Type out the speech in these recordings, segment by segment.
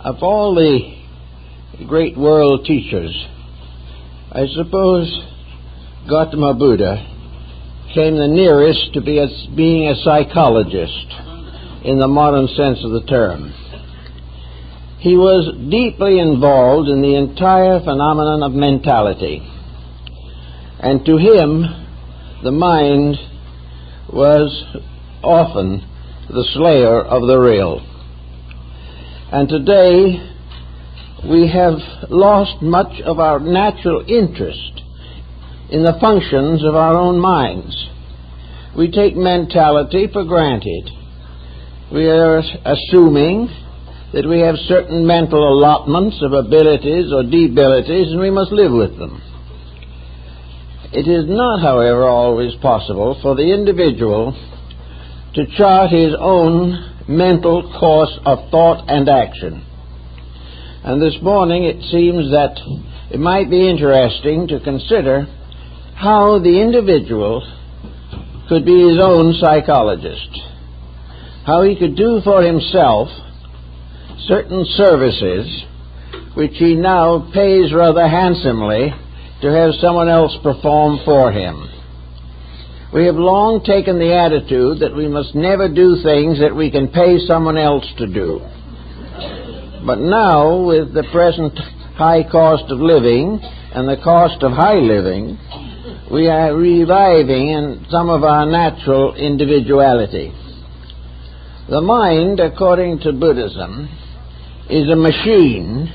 Of all the great world teachers, I suppose Gautama Buddha came the nearest to being a psychologist in the modern sense of the term. He was deeply involved in the entire phenomenon of mentality, and to him the mind was often the slayer of the real. And today we have lost much of our natural interest in the functions of our own minds. We take mentality for granted. We are assuming that we have certain mental allotments of abilities or debilities, and we must live with them. It is not, however, always possible for the individual to chart his own mental course of thought and action. And this morning it seems that it might be interesting to consider how the individual could be his own psychologist, how he could do for himself certain services which he now pays rather handsomely to have someone else perform for him. We have long taken the attitude that we must never do things that we can pay someone else to do. But now, with the present high cost of living and the cost of high living, we are reviving in some of our natural individuality. The mind, according to Buddhism, is a machine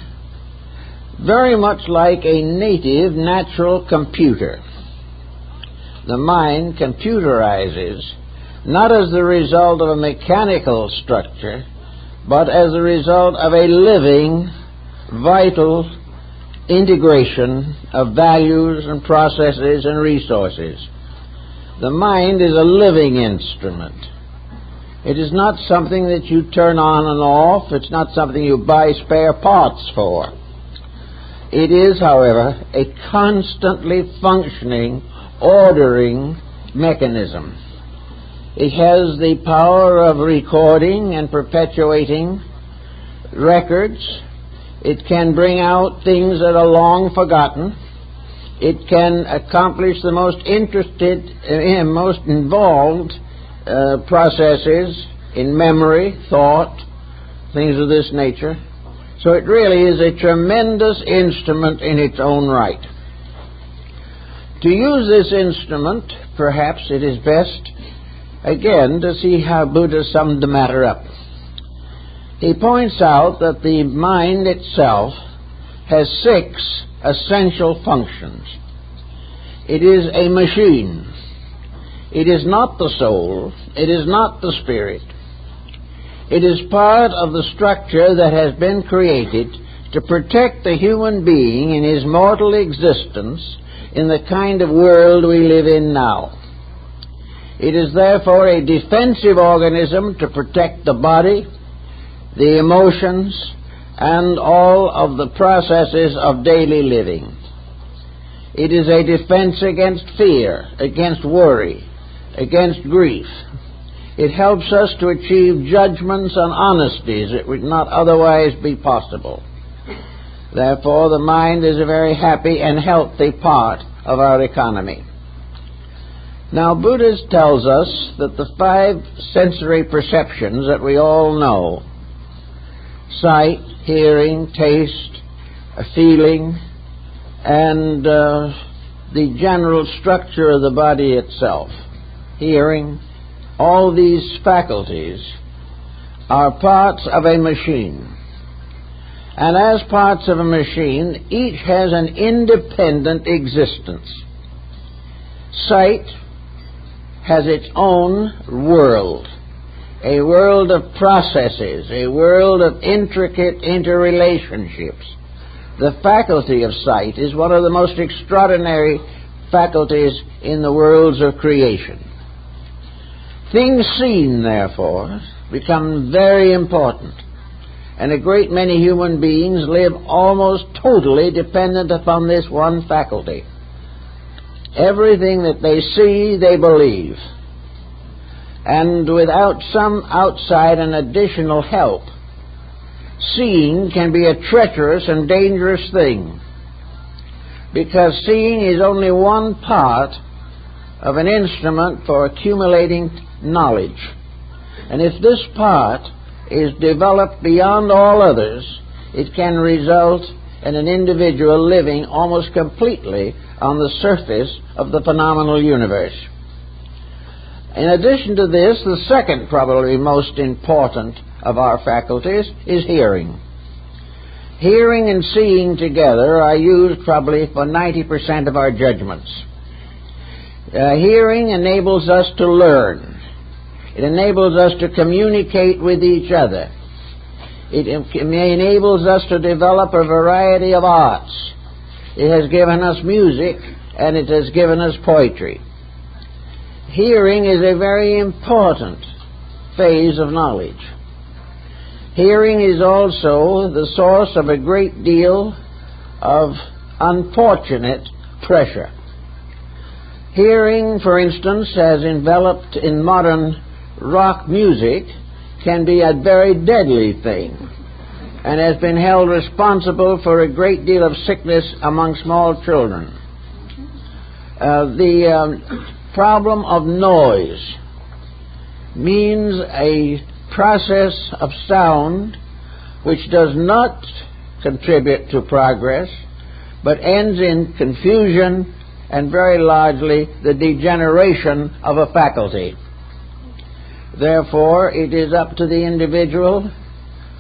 very much like a native natural computer. The mind computerizes not as the result of a mechanical structure, but as a result of a living, vital integration of values and processes and resources. The mind is a living instrument. It is not something that you turn on and off. It's not something you buy spare parts for. It is, however, a constantly functioning, ordering mechanism. It has the power of recording and perpetuating records. It can bring out things that are long forgotten. It can accomplish the most most involved processes in memory, thought, things of this nature. So it really is a tremendous instrument in its own right. To use this instrument, perhaps it is best, again, to see how Buddha summed the matter up. He points out that the mind itself has 6 essential functions. It is a machine. It is not the soul. It is not the spirit. It is part of the structure that has been created to protect the human being in his mortal existence in the kind of world we live in now. It is therefore a defensive organism to protect the body, the emotions, and all of the processes of daily living. It is a defense against fear, against worry, against grief. It helps us to achieve judgments and honesties that would not otherwise be possible. Therefore, the mind is a very happy and healthy part of our economy. Now, Buddha tells us that the 5 sensory perceptions that we all know, sight, hearing, taste, feeling, and the general structure of the body itself, hearing, all these faculties are parts of a machine. And as parts of a machine, each has an independent existence. Sight has its own world, a world of processes, a world of intricate interrelationships. The faculty of sight is one of the most extraordinary faculties in the worlds of creation. Things seen, therefore, become very important, and a great many human beings live almost totally dependent upon this one faculty. Everything that they see, they believe. And without some outside and additional help, seeing can be a treacherous and dangerous thing, because seeing is only one part of an instrument for accumulating knowledge. And if this part is developed beyond all others, it can result in an individual living almost completely on the surface of the phenomenal universe. In addition to this, the second, probably most important of our faculties is hearing. Hearing and seeing together are used probably for 90% of our judgments. Hearing enables us to learn. It enables us to communicate with each other. It enables us to develop a variety of arts. It has given us music, and it has given us poetry. Hearing is a very important phase of knowledge. Hearing is also the source of a great deal of unfortunate pressure. Hearing, for instance, has enveloped in modern rock music, can be a very deadly thing, and has been held responsible for a great deal of sickness among small children. The problem of noise means a process of sound which does not contribute to progress, but ends in confusion and very largely the degeneration of a faculty. Therefore, it is up to the individual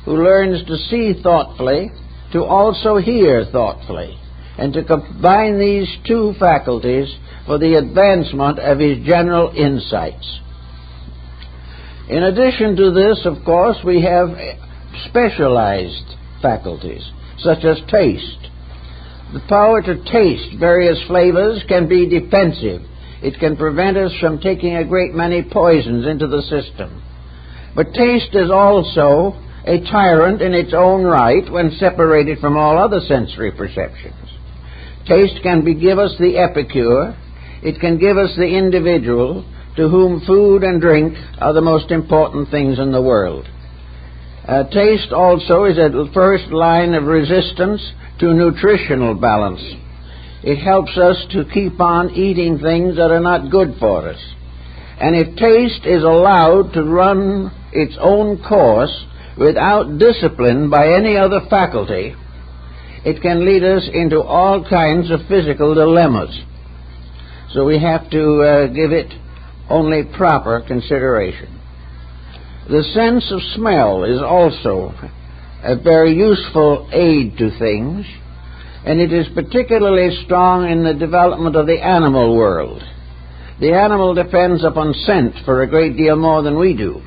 who learns to see thoughtfully to also hear thoughtfully, and to combine these two faculties for the advancement of his general insights. In addition to this, of course, we have specialized faculties, such as taste. The power to taste various flavors can be defensive. It can prevent us from taking a great many poisons into the system. But taste is also a tyrant in its own right when separated from all other sensory perceptions. Taste can give us the epicure. It can give us the individual to whom food and drink are the most important things in the world. Taste also is a first line of resistance to nutritional balance. It helps us to keep on eating things that are not good for us. And if taste is allowed to run its own course without discipline by any other faculty, it can lead us into all kinds of physical dilemmas. So we have to give it only proper consideration. The sense of smell is also a very useful aid to things, and it is particularly strong in the development of the animal world. The animal depends upon scent for a great deal more than we do.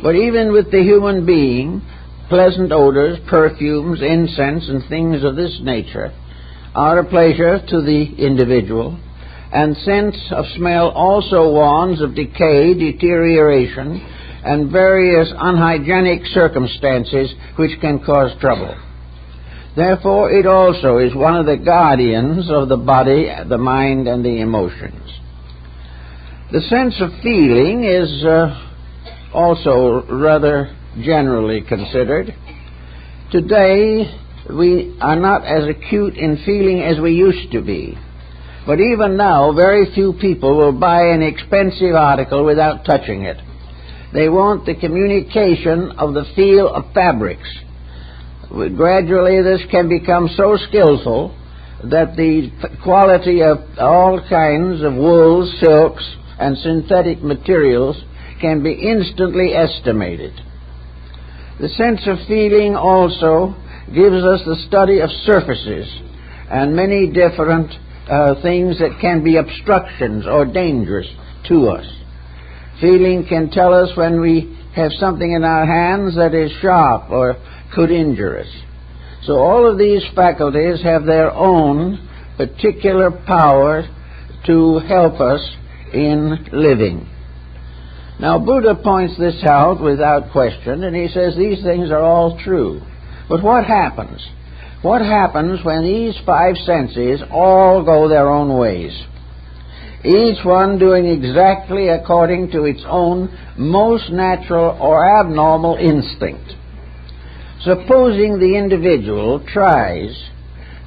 But even with the human being, pleasant odors, perfumes, incense, and things of this nature are a pleasure to the individual, and sense of smell also warns of decay, deterioration, and various unhygienic circumstances which can cause trouble. Therefore, it also is one of the guardians of the body, the mind, and the emotions. The sense of feeling is also rather generally considered. Today, we are not as acute in feeling as we used to be. But even now, very few people will buy an expensive article without touching it. They want the communication of the feel of fabrics. Gradually, this can become so skillful that the quality of all kinds of wools, silks, and synthetic materials can be instantly estimated. The sense of feeling also gives us the study of surfaces and many different things that can be obstructions or dangers to us. Feeling can tell us when we have something in our hands that is sharp or could injure us. So all of these faculties have their own particular power to help us in living. Now, Buddha points this out without question, and he says these things are all true. But what happens? What happens when these five senses all go their own ways, each one doing exactly according to its own most natural or abnormal instinct? Supposing the individual tries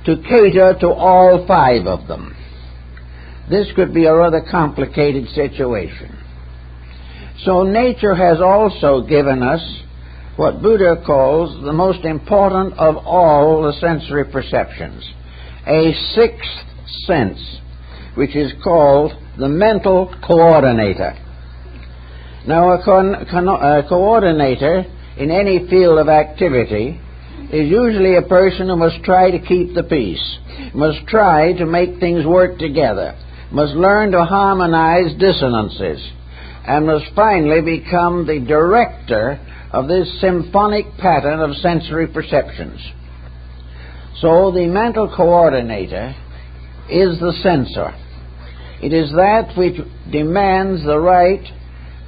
to cater to all 5 of them, this could be a rather complicated situation. So nature has also given us what Buddha calls the most important of all the sensory perceptions, a 6th sense, which is called the mental coordinator. Now, a coordinator in any field of activity is usually a person who must try to keep the peace, must try to make things work together, must learn to harmonize dissonances, and must finally become the director of this symphonic pattern of sensory perceptions. So the mental coordinator is the censor. It is that which demands the right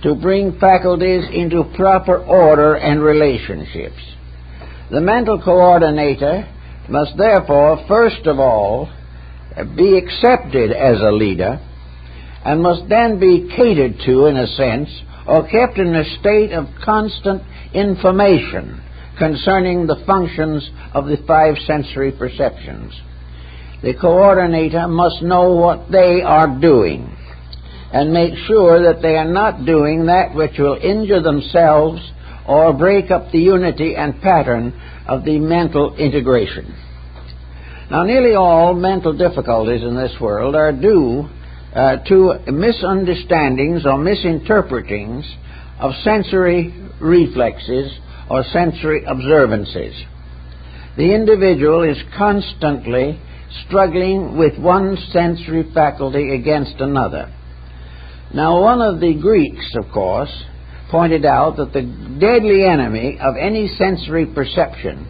to bring faculties into proper order and relationships. The mental coordinator must therefore, first of all, be accepted as a leader, and must then be catered to, in a sense, or kept in a state of constant information concerning the functions of the 5 sensory perceptions. The coordinator must know what they are doing and make sure that they are not doing that which will injure themselves or break up the unity and pattern of the mental integration. Now, nearly all mental difficulties in this world are due to misunderstandings or misinterpretings of sensory reflexes or sensory observances. The individual is constantly struggling with one sensory faculty against another. Now, one of the Greeks, of course, pointed out that the deadly enemy of any sensory perception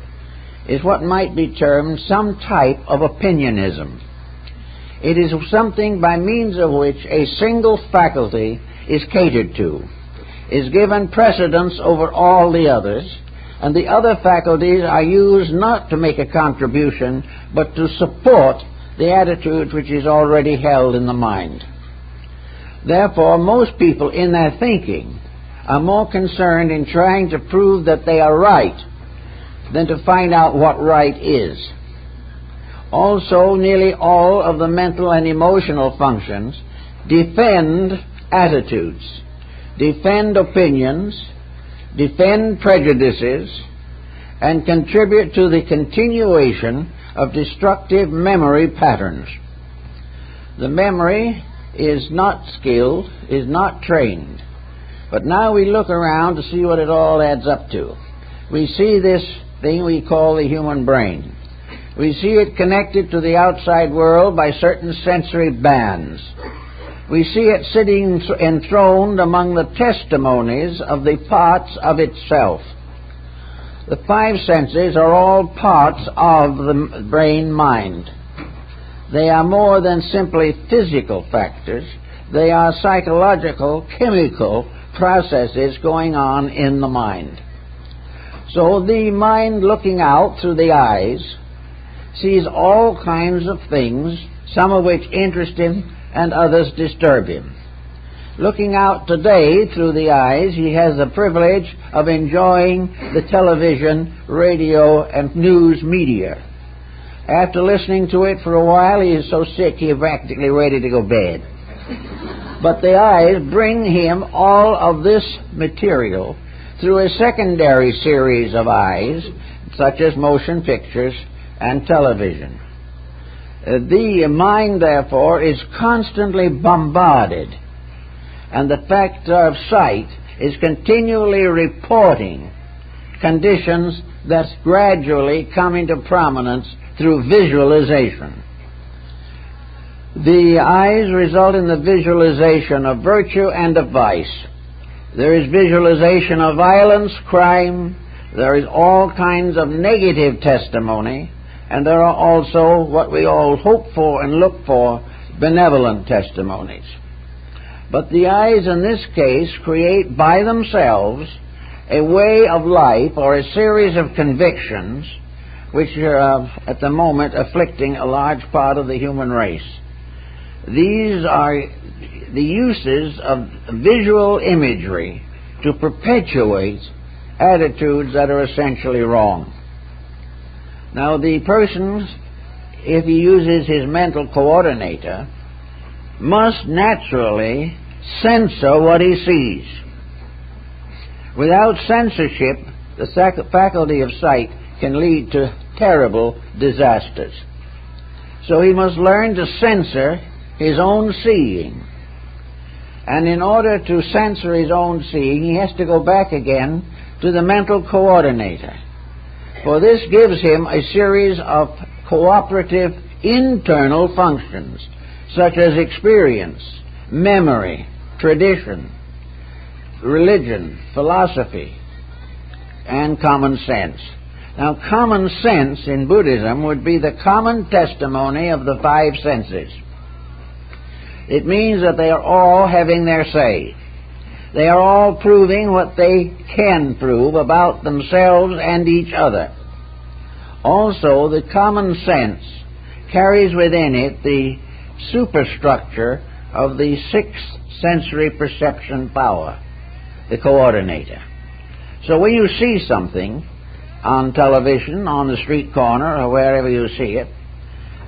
is what might be termed some type of opinionism. It is something by means of which a single faculty is catered to, is given precedence over all the others, and the other faculties are used not to make a contribution, but to support the attitude which is already held in the mind. Therefore, most people in their thinking are more concerned in trying to prove that they are right than to find out what right is. Also, nearly all of the mental and emotional functions defend attitudes, defend opinions, defend prejudices, and contribute to the continuation of destructive memory patterns. The memory is not skilled, is not trained. But now we look around to see what it all adds up to. We see this thing we call the human brain. We see it connected to the outside world by certain sensory bands. We see it sitting enthroned among the testimonies of the parts of itself. The 5 senses are all parts of the brain-mind. They are more than simply physical factors. They are psychological, chemical processes going on in the mind. So the mind, looking out through the eyes, sees all kinds of things, some of which interest him and others disturb him. Looking out today through the eyes, he has the privilege of enjoying the television, radio, and news media. After listening to it for a while, he is so sick he is practically ready to go to bed. But the eyes bring him all of this material through a secondary series of eyes, such as motion pictures and television. The mind, therefore, is constantly bombarded, and the factor of sight is continually reporting conditions that gradually come into prominence through visualization. The eyes result in the visualization of virtue and of vice. There is visualization of violence, crime. There is all kinds of negative testimony, and there are also what we all hope for and look for, benevolent testimonies. But the eyes in this case create by themselves a way of life or a series of convictions which are at the moment afflicting a large part of the human race. These are the uses of visual imagery to perpetuate attitudes that are essentially wrong. Now, the person, if he uses his mental coordinator, must naturally censor what he sees. Without censorship, the faculty of sight can lead to terrible disasters. So he must learn to censor his own seeing. And in order to censor his own seeing, he has to go back again to the mental coordinator. For this gives him a series of cooperative internal functions, such as experience, memory, tradition, religion, philosophy, and common sense. Now, common sense in Buddhism would be the common testimony of the five senses. It means that they are all having their say. They are all proving what they can prove about themselves and each other. Also, the common sense carries within it the superstructure of the sixth sensory perception power, the coordinator. So when you see something on television, on the street corner, or wherever you see it,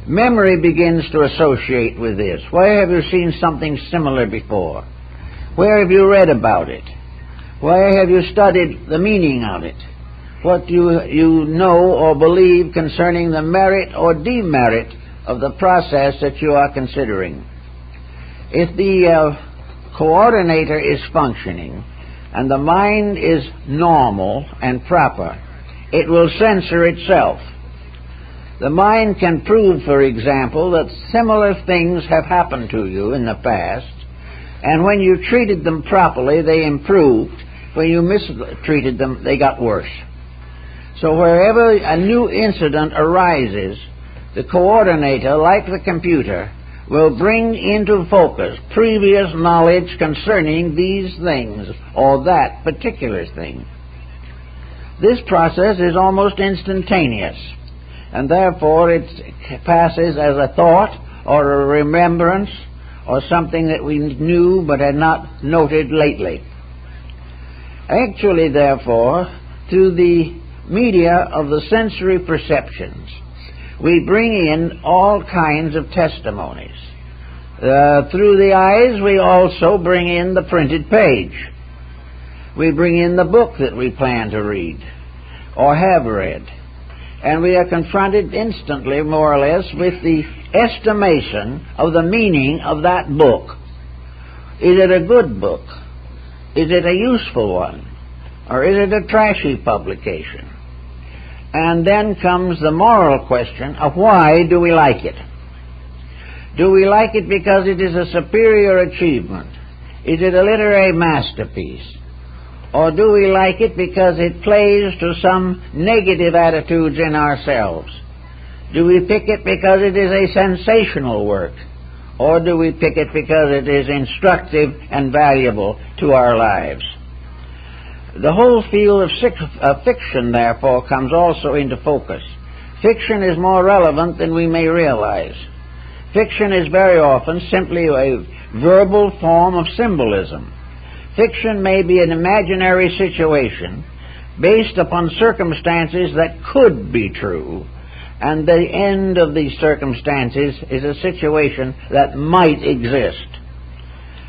memory begins to associate with this. Where have you seen something similar before? Where have you read about it? Where have you studied the meaning of it? What do you know or believe concerning the merit or demerit of the process that you are considering? If the coordinator is functioning and the mind is normal and proper, it will censor itself. The mind can prove, for example, that similar things have happened to you in the past, and when you treated them properly, they improved. When you mistreated them, they got worse. So wherever a new incident arises, the coordinator, like the computer, will bring into focus previous knowledge concerning these things or that particular thing. This process is almost instantaneous, and therefore it passes as a thought or a remembrance or something that we knew but had not noted lately. Actually, therefore, through the media of the sensory perceptions, we bring in all kinds of testimonies. Through the eyes, we also bring in the printed page. We bring in the book that we plan to read or have read. And we are confronted instantly, more or less, with the estimation of the meaning of that book. Is it a good book? Is it a useful one? Or is it a trashy publication? And then comes the moral question of why do we like it? Do we like it because it is a superior achievement? Is it a literary masterpiece? Or do we like it because it plays to some negative attitudes in ourselves? Do we pick it because it is a sensational work? Or do we pick it because it is instructive and valuable to our lives? The whole field of fiction, therefore, comes also into focus. Fiction is more relevant than we may realize. Fiction is very often simply a verbal form of symbolism. Fiction may be an imaginary situation based upon circumstances that could be true, and the end of these circumstances is a situation that might exist.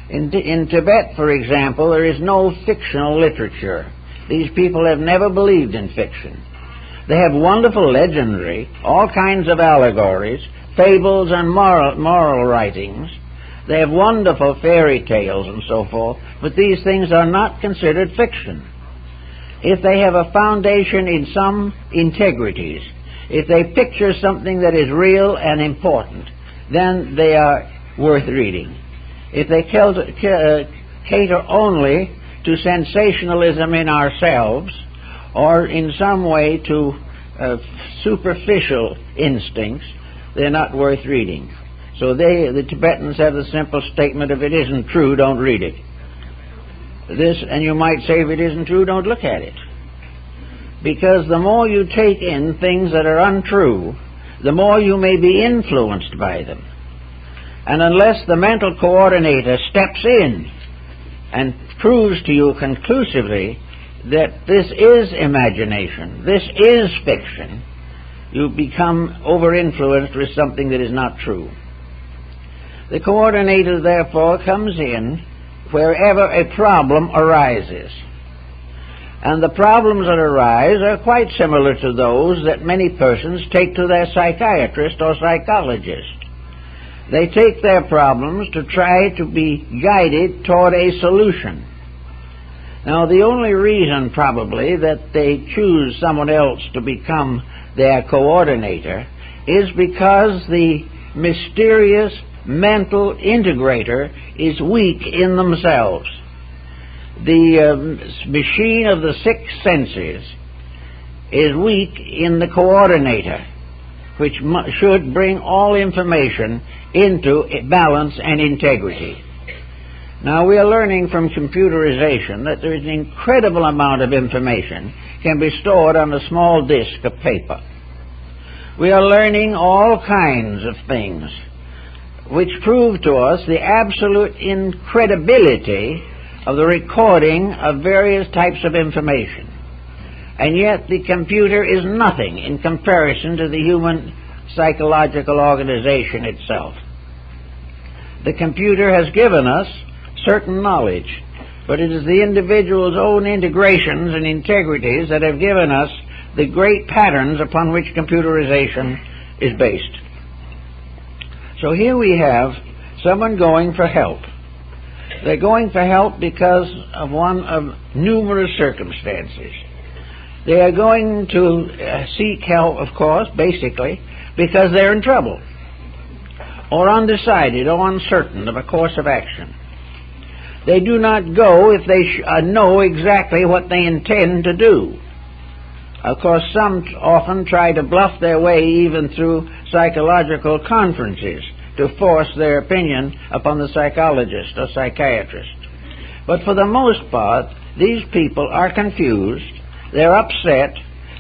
In Tibet, for example, there is no fictional literature. These people have never believed in fiction. They have wonderful legendary, all kinds of allegories, fables and moral writings. They have wonderful fairy tales and so forth, but these things are not considered fiction. If they have a foundation in some integrities, if they picture something that is real and important, then they are worth reading. If they cater only to sensationalism in ourselves, or in some way to superficial instincts, they're not worth reading. So the Tibetans have the simple statement, if it isn't true, don't read it. And you might say, if it isn't true, don't look at it. Because the more you take in things that are untrue, the more you may be influenced by them. And unless the mental coordinator steps in and proves to you conclusively that this is imagination, this is fiction, you become over-influenced with something that is not true. The coordinator, therefore, comes in wherever a problem arises. And the problems that arise are quite similar to those that many persons take to their psychiatrist or psychologist. They take their problems to try to be guided toward a solution. Now, the only reason, probably, that they choose someone else to become their coordinator is because the mysterious mental integrator is weak in themselves. The machine of the six senses is weak in the coordinator, which should bring all information into balance and integrity. Now, we are learning from computerization that there is an incredible amount of information can be stored on a small disk of paper. We are learning all kinds of things which prove to us the absolute incredibility of the recording of various types of information. And yet the computer is nothing in comparison to the human psychological organization itself. The computer has given us certain knowledge, but it is the individual's own integrations and integrities that have given us the great patterns upon which computerization is based. So here we have someone going for help. They're going for help because of one of numerous circumstances. They are going to seek help, of course, basically, because they're in trouble, or undecided or uncertain of a course of action. They do not go if they know exactly what they intend to do. Of course, some often try to bluff their way even through psychological conferences to force their opinion upon the psychologist or psychiatrist. But for the most part, these people are confused, they're upset,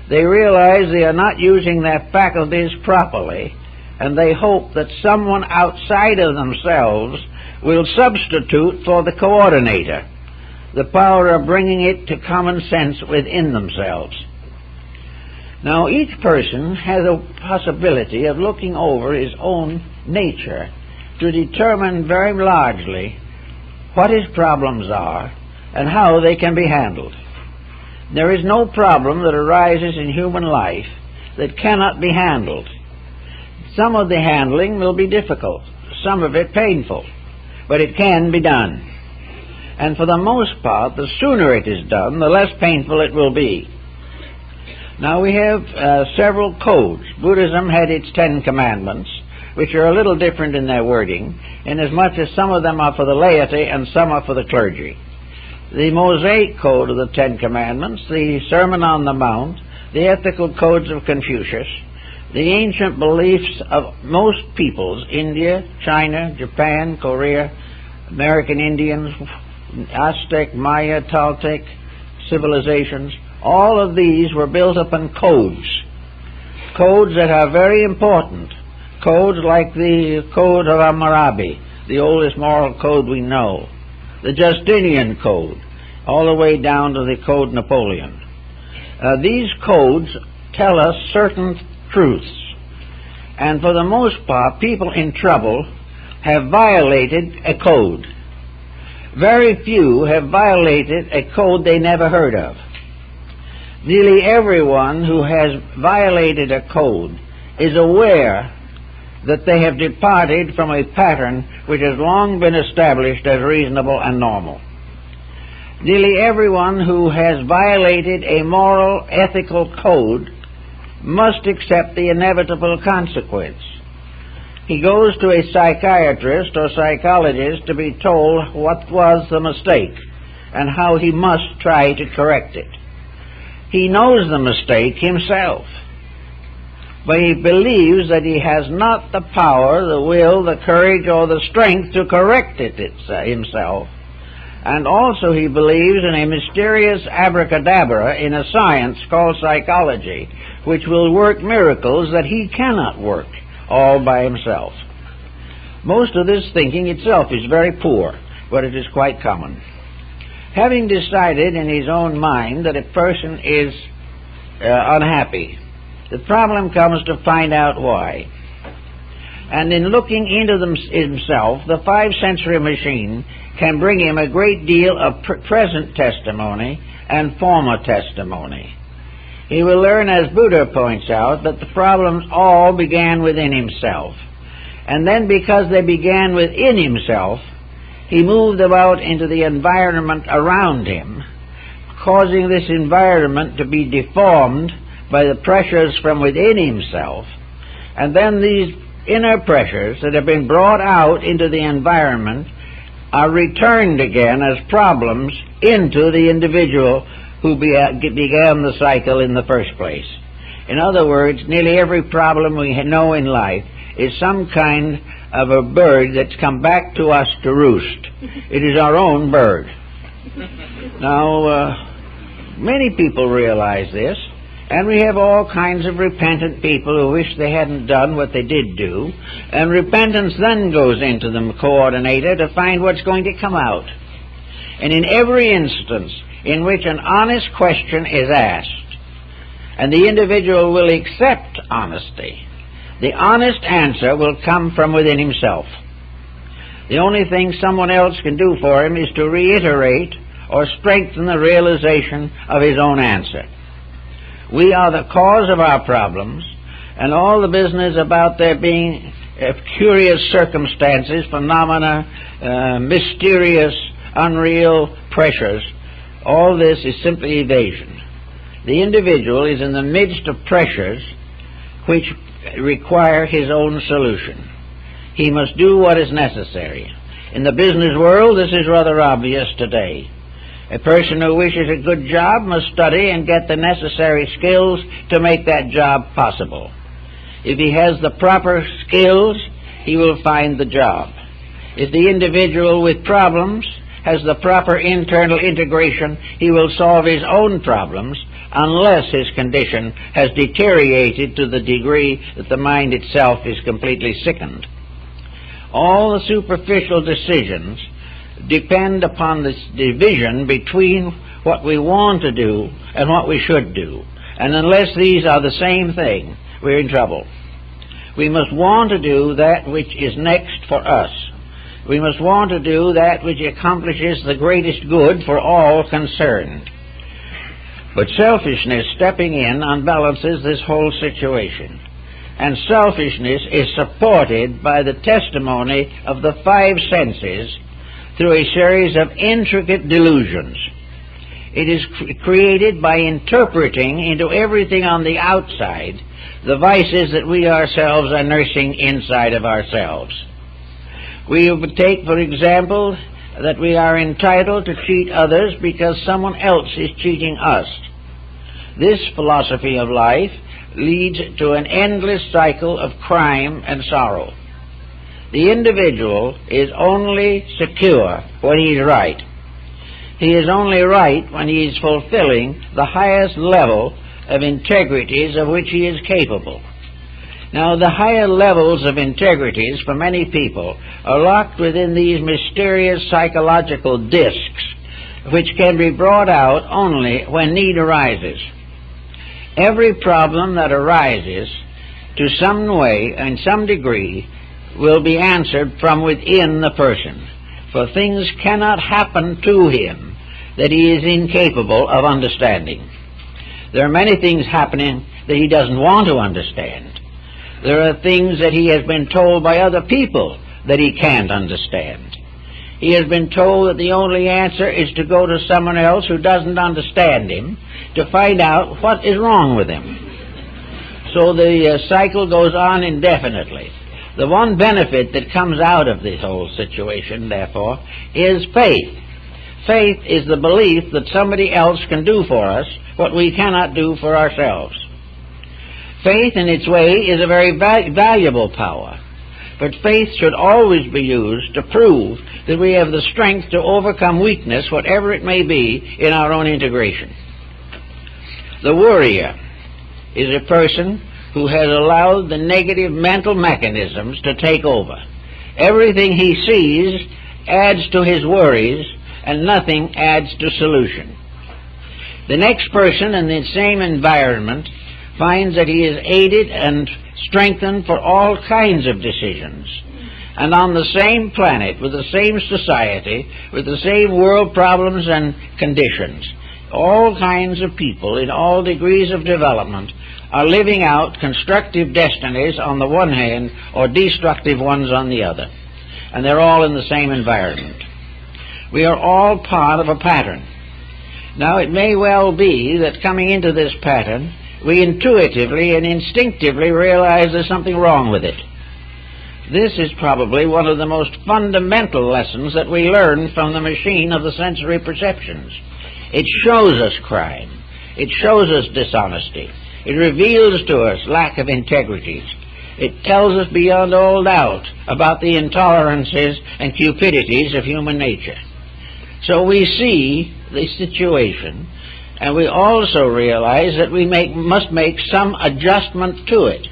they realize they are not using their faculties properly, and they hope that someone outside of themselves will substitute for the coordinator, the power of bringing it to common sense within themselves. Now, each person has a possibility of looking over his own nature to determine very largely what his problems are and how they can be handled. There is no problem that arises in human life that cannot be handled. Some of the handling will be difficult, some of it painful, but it can be done. And for the most part, the sooner it is done, the less painful it will be. Now, we have several codes. Buddhism had its 10 commandments, which are a little different in their wording, inasmuch as some of them are for the laity and some are for the clergy. The Mosaic Code of the 10 Commandments, the Sermon on the Mount, the ethical codes of Confucius, the ancient beliefs of most peoples, India, China, Japan, Korea, American Indians, Aztec, Maya, Toltec civilizations, all of these were built upon codes. Codes that are very important. Codes like the Code of Hammurabi, the oldest moral code we know. The Justinian Code, all the way down to the Code Napoleon. These codes tell us certain truths. And for the most part, people in trouble have violated a code. Very few have violated a code they never heard of. Nearly everyone who has violated a code is aware that they have departed from a pattern which has long been established as reasonable and normal. Nearly everyone who has violated a moral, ethical code must accept the inevitable consequence. He goes to a psychiatrist or psychologist to be told what was the mistake and how he must try to correct it. He knows the mistake himself, but he believes that he has not the power, the will, the courage, or the strength to correct it himself. And also he believes in a mysterious abracadabra in a science called psychology, which will work miracles that he cannot work all by himself. Most of this thinking itself is very poor, but it is quite common. Having decided in his own mind that a person is unhappy, the problem comes to find out why. And in looking into himself, the five-sensory machine can bring him a great deal of present testimony and former testimony. He will learn, as Buddha points out, that the problems all began within himself. And then, because they began within himself, he moved about into the environment around him, causing this environment to be deformed by the pressures from within himself. And then these inner pressures that have been brought out into the environment are returned again as problems into the individual who began the cycle in the first place. In other words, nearly every problem we know in life is some kind of a bird that's come back to us to roost. It is our own bird. Now, many people realize this, and we have all kinds of repentant people who wish they hadn't done what they did do, and repentance then goes into the coordinator to find what's going to come out. And in every instance in which an honest question is asked, and the individual will accept honesty, the honest answer will come from within himself. The only thing someone else can do for him is to reiterate or strengthen the realization of his own answer. We are the cause of our problems, and all the business about there being curious circumstances, phenomena, mysterious, unreal pressures, all this is simply evasion. The individual is in the midst of pressures which require his own solution. He must do what is necessary. In the business world, this is rather obvious today. A person who wishes a good job must study and get the necessary skills to make that job possible. If he has the proper skills, he will find the job. If the individual with problems has the proper internal integration, he will solve his own problems, unless his condition has deteriorated to the degree that the mind itself is completely sickened. All the superficial decisions depend upon this division between what we want to do and what we should do. And unless these are the same thing, we're in trouble. We must want to do that which is next for us. We must want to do that which accomplishes the greatest good for all concerned. But selfishness stepping in unbalances this whole situation. And selfishness is supported by the testimony of the five senses through a series of intricate delusions. It is created by interpreting into everything on the outside the vices that we ourselves are nursing inside of ourselves. We would take, for example, that we are entitled to cheat others because someone else is cheating us. This philosophy of life leads to an endless cycle of crime and sorrow. The individual is only secure when he is right. He is only right when he is fulfilling the highest level of integrities of which he is capable. Now, the higher levels of integrities for many people are locked within these mysterious psychological discs, which can be brought out only when need arises. Every problem that arises to some way and some degree will be answered from within the person, for things cannot happen to him that he is incapable of understanding. There are many things happening that he doesn't want to understand. There are things that he has been told by other people that he can't understand. He has been told that the only answer is to go to someone else who doesn't understand him to find out what is wrong with him. So the cycle goes on indefinitely. The one benefit that comes out of this whole situation, therefore, is faith. Faith is the belief that somebody else can do for us what we cannot do for ourselves. Faith, in its way, is a very valuable power. But faith should always be used to prove that we have the strength to overcome weakness, whatever it may be, in our own integration. The worrier is a person who has allowed the negative mental mechanisms to take over. Everything he sees adds to his worries, and nothing adds to solution. The next person in the same environment finds that he is aided and strengthened for all kinds of decisions. And on the same planet, with the same society, with the same world problems and conditions, all kinds of people in all degrees of development are living out constructive destinies on the one hand or destructive ones on the other. And they're all in the same environment. We are all part of a pattern. Now, it may well be that coming into this pattern, we intuitively and instinctively realize there's something wrong with it. This is probably one of the most fundamental lessons that we learn from the machine of the sensory perceptions. It shows us crime. It shows us dishonesty. It reveals to us lack of integrity. It tells us beyond all doubt about the intolerances and cupidities of human nature. So we see the situation, and we also realize that we must make some adjustment to it.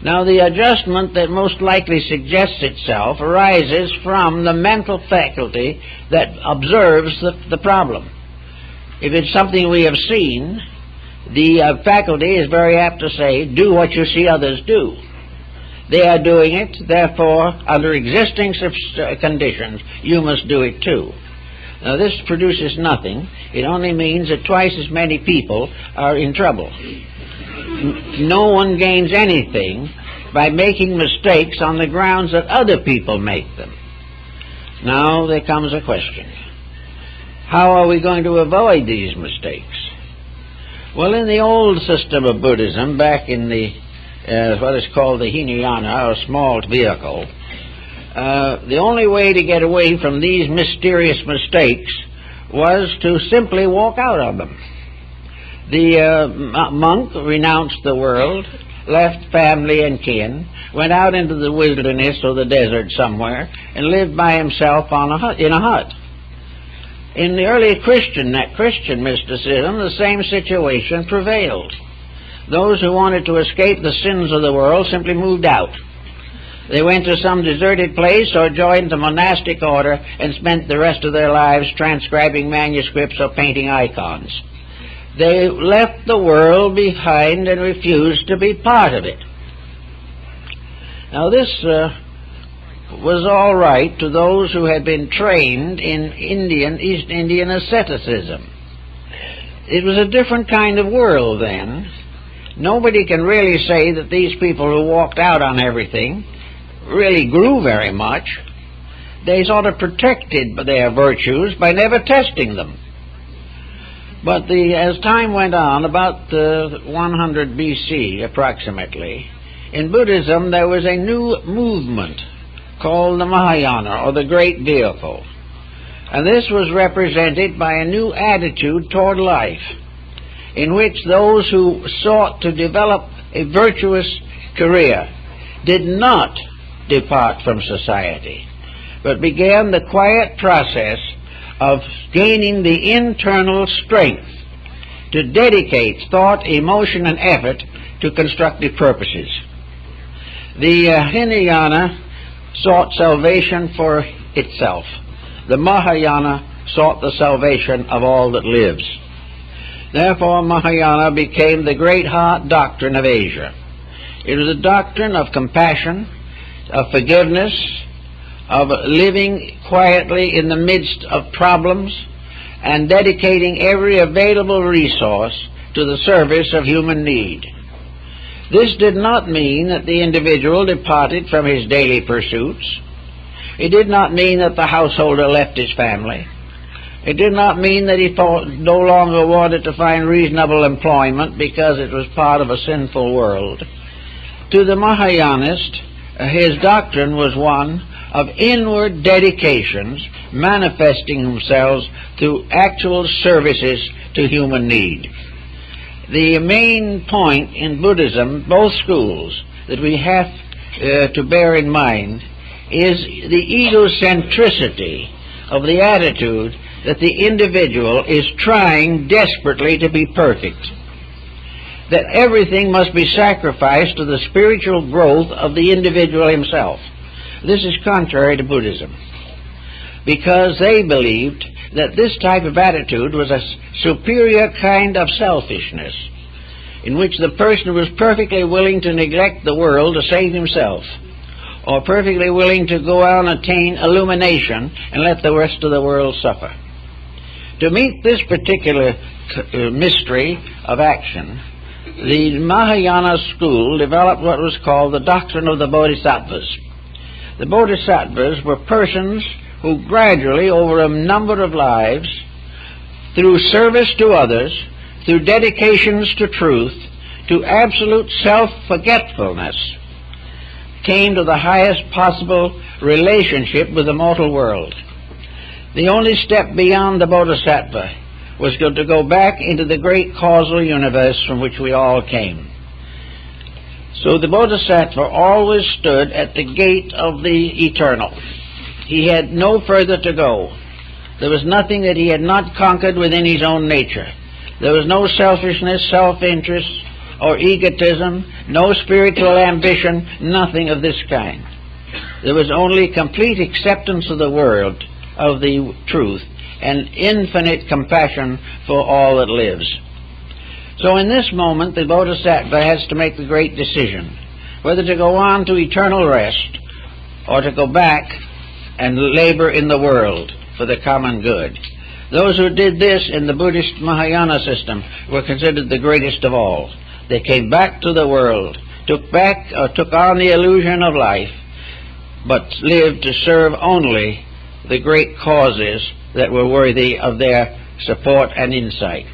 Now, the adjustment that most likely suggests itself arises from the mental faculty that observes the problem. If it's something we have seen, the faculty is very apt to say, do what you see others do. They are doing it, therefore, under existing conditions, you must do it too. Now, this produces nothing. It only means that twice as many people are in trouble. No one gains anything by making mistakes on the grounds that other people make them. Now there comes a question. How are we going to avoid these mistakes? Well, in the old system of Buddhism, back in the what is called the Hinayana, or small vehicle, the only way to get away from these mysterious mistakes was to simply walk out of them. The monk renounced the world, left family and kin, went out into the wilderness or the desert somewhere, and lived by himself in a hut. In the early Christian mysticism, the same situation prevailed. Those who wanted to escape the sins of the world simply moved out. They went to some deserted place or joined the monastic order and spent the rest of their lives transcribing manuscripts or painting icons. They left the world behind and refused to be part of it. Now, this was all right to those who had been trained in East Indian asceticism. It was a different kind of world then. Nobody can really say that these people who walked out on everything really grew very much. They sort of protected their virtues by never testing them. But as time went on, about 100 BC approximately, in Buddhism there was a new movement called the Mahayana, or the Great Vehicle. And this was represented by a new attitude toward life, in which those who sought to develop a virtuous career did not depart from society, but began the quiet process of gaining the internal strength to dedicate thought, emotion, and effort to constructive purposes. The Hinayana sought salvation for itself. The Mahayana sought the salvation of all that lives. Therefore, Mahayana became the great heart doctrine of Asia. It was a doctrine of compassion, of forgiveness, of living quietly in the midst of problems, and dedicating every available resource to the service of human need. This did not mean that the individual departed from his daily pursuits. It did not mean that the householder left his family. It did not mean that he no longer wanted to find reasonable employment because it was part of a sinful world. To the Mahayanist, his doctrine was one of inward dedications manifesting themselves through actual services to human need. The main point in Buddhism, both schools, that we have to bear in mind is the egocentricity of the attitude that the individual is trying desperately to be perfect, that everything must be sacrificed to the spiritual growth of the individual himself. This is contrary to Buddhism. because they believed that this type of attitude was a superior kind of selfishness, in which the person was perfectly willing to neglect the world to save himself, or perfectly willing to go out and attain illumination and let the rest of the world suffer. To meet this particular mystery of action, the Mahayana school developed what was called the doctrine of the Bodhisattvas. The Bodhisattvas were persons who gradually, over a number of lives, through service to others, through dedications to truth, to absolute self-forgetfulness, came to the highest possible relationship with the mortal world. The only step beyond the Bodhisattva was to go back into the great causal universe from which we all came. So the Bodhisattva always stood at the gate of the eternal. He had no further to go. There was nothing that he had not conquered within his own nature. There was no selfishness, self-interest, or egotism, no spiritual ambition, nothing of this kind. There was only complete acceptance of the world, of the truth, and infinite compassion for all that lives. So in this moment, the Bodhisattva has to make the great decision, whether to go on to eternal rest or to go back and labor in the world for the common good. Those who did this in the Buddhist Mahayana system were considered the greatest of all. They came back to the world, took on the illusion of life, but lived to serve only the great causes that were worthy of their support and insight.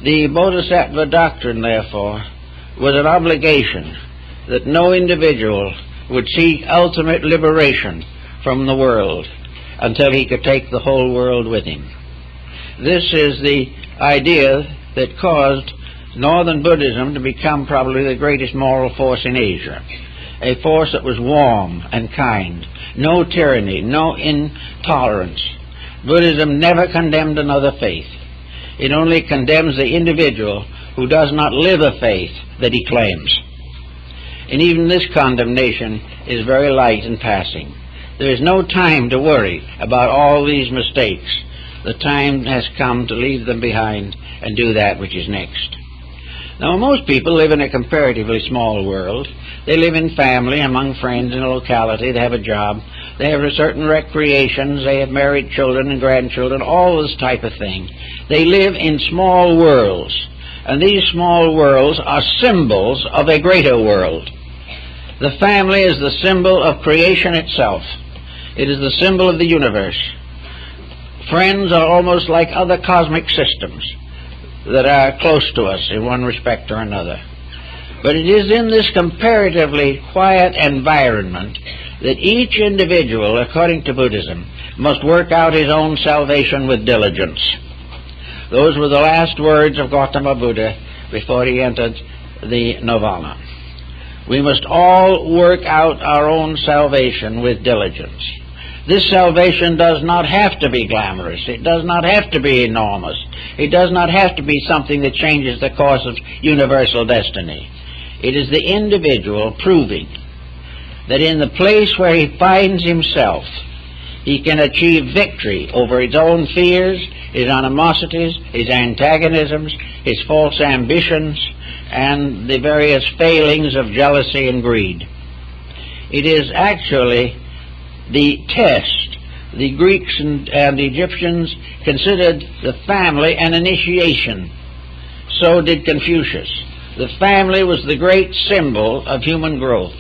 The Bodhisattva doctrine, therefore, was an obligation that no individual would seek ultimate liberation from the world until he could take the whole world with him. This is the idea that caused Northern Buddhism to become probably the greatest moral force in Asia, a force that was warm and kind, no tyranny, no intolerance. Buddhism never condemned another faith. It only condemns the individual who does not live a faith that he claims. And even this condemnation is very light and passing. There is no time to worry about all these mistakes. The time has come to leave them behind and do that which is next. Now, most people live in a comparatively small world. They live in family, among friends in a locality. They have a job. They have certain recreations. They have married children and grandchildren, all this type of thing. They live in small worlds, and these small worlds are symbols of a greater world. The family is the symbol of creation itself. It is the symbol of the universe. Friends are almost like other cosmic systems that are close to us in one respect or another. But it is in this comparatively quiet environment that each individual, according to Buddhism, must work out his own salvation with diligence. Those were the last words of Gautama Buddha before he entered the nirvana. We must all work out our own salvation with diligence. This salvation does not have to be glamorous. It does not have to be enormous. It does not have to be something that changes the course of universal destiny. It is the individual proving that in the place where he finds himself, he can achieve victory over his own fears, his animosities, his antagonisms, his false ambitions, and the various failings of jealousy and greed. It is actually the test. The Greeks and the Egyptians considered the family an initiation. So did Confucius. The family was the great symbol of human growth.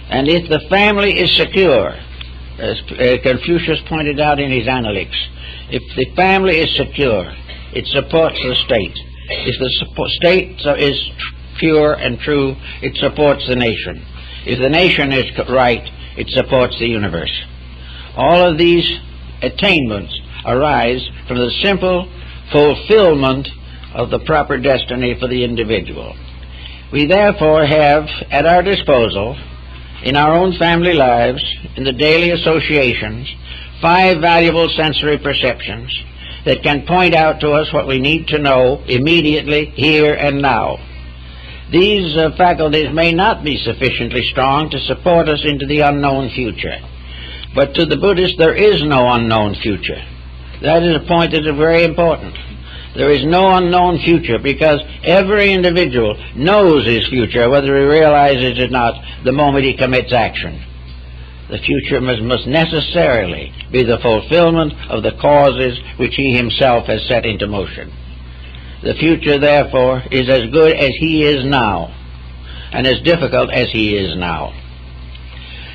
And if the family is secure, as Confucius pointed out in his Analects, if the family is secure, it supports the state. If the state is pure and true, it supports the nation. If the nation is right, it supports the universe. All of these attainments arise from the simple fulfillment of the proper destiny for the individual. We therefore have at our disposal, in our own family lives, in the daily associations, 5 valuable sensory perceptions that can point out to us what we need to know immediately, here and now. These faculties may not be sufficiently strong to support us into the unknown future, But to the Buddhist, there is no unknown future. That is a point that is very important. There is no unknown future, because every individual knows his future, whether he realizes it or not, the moment he commits action. The future must necessarily be the fulfillment of the causes which he himself has set into motion. The future, therefore, is as good as he is now, and as difficult as he is now.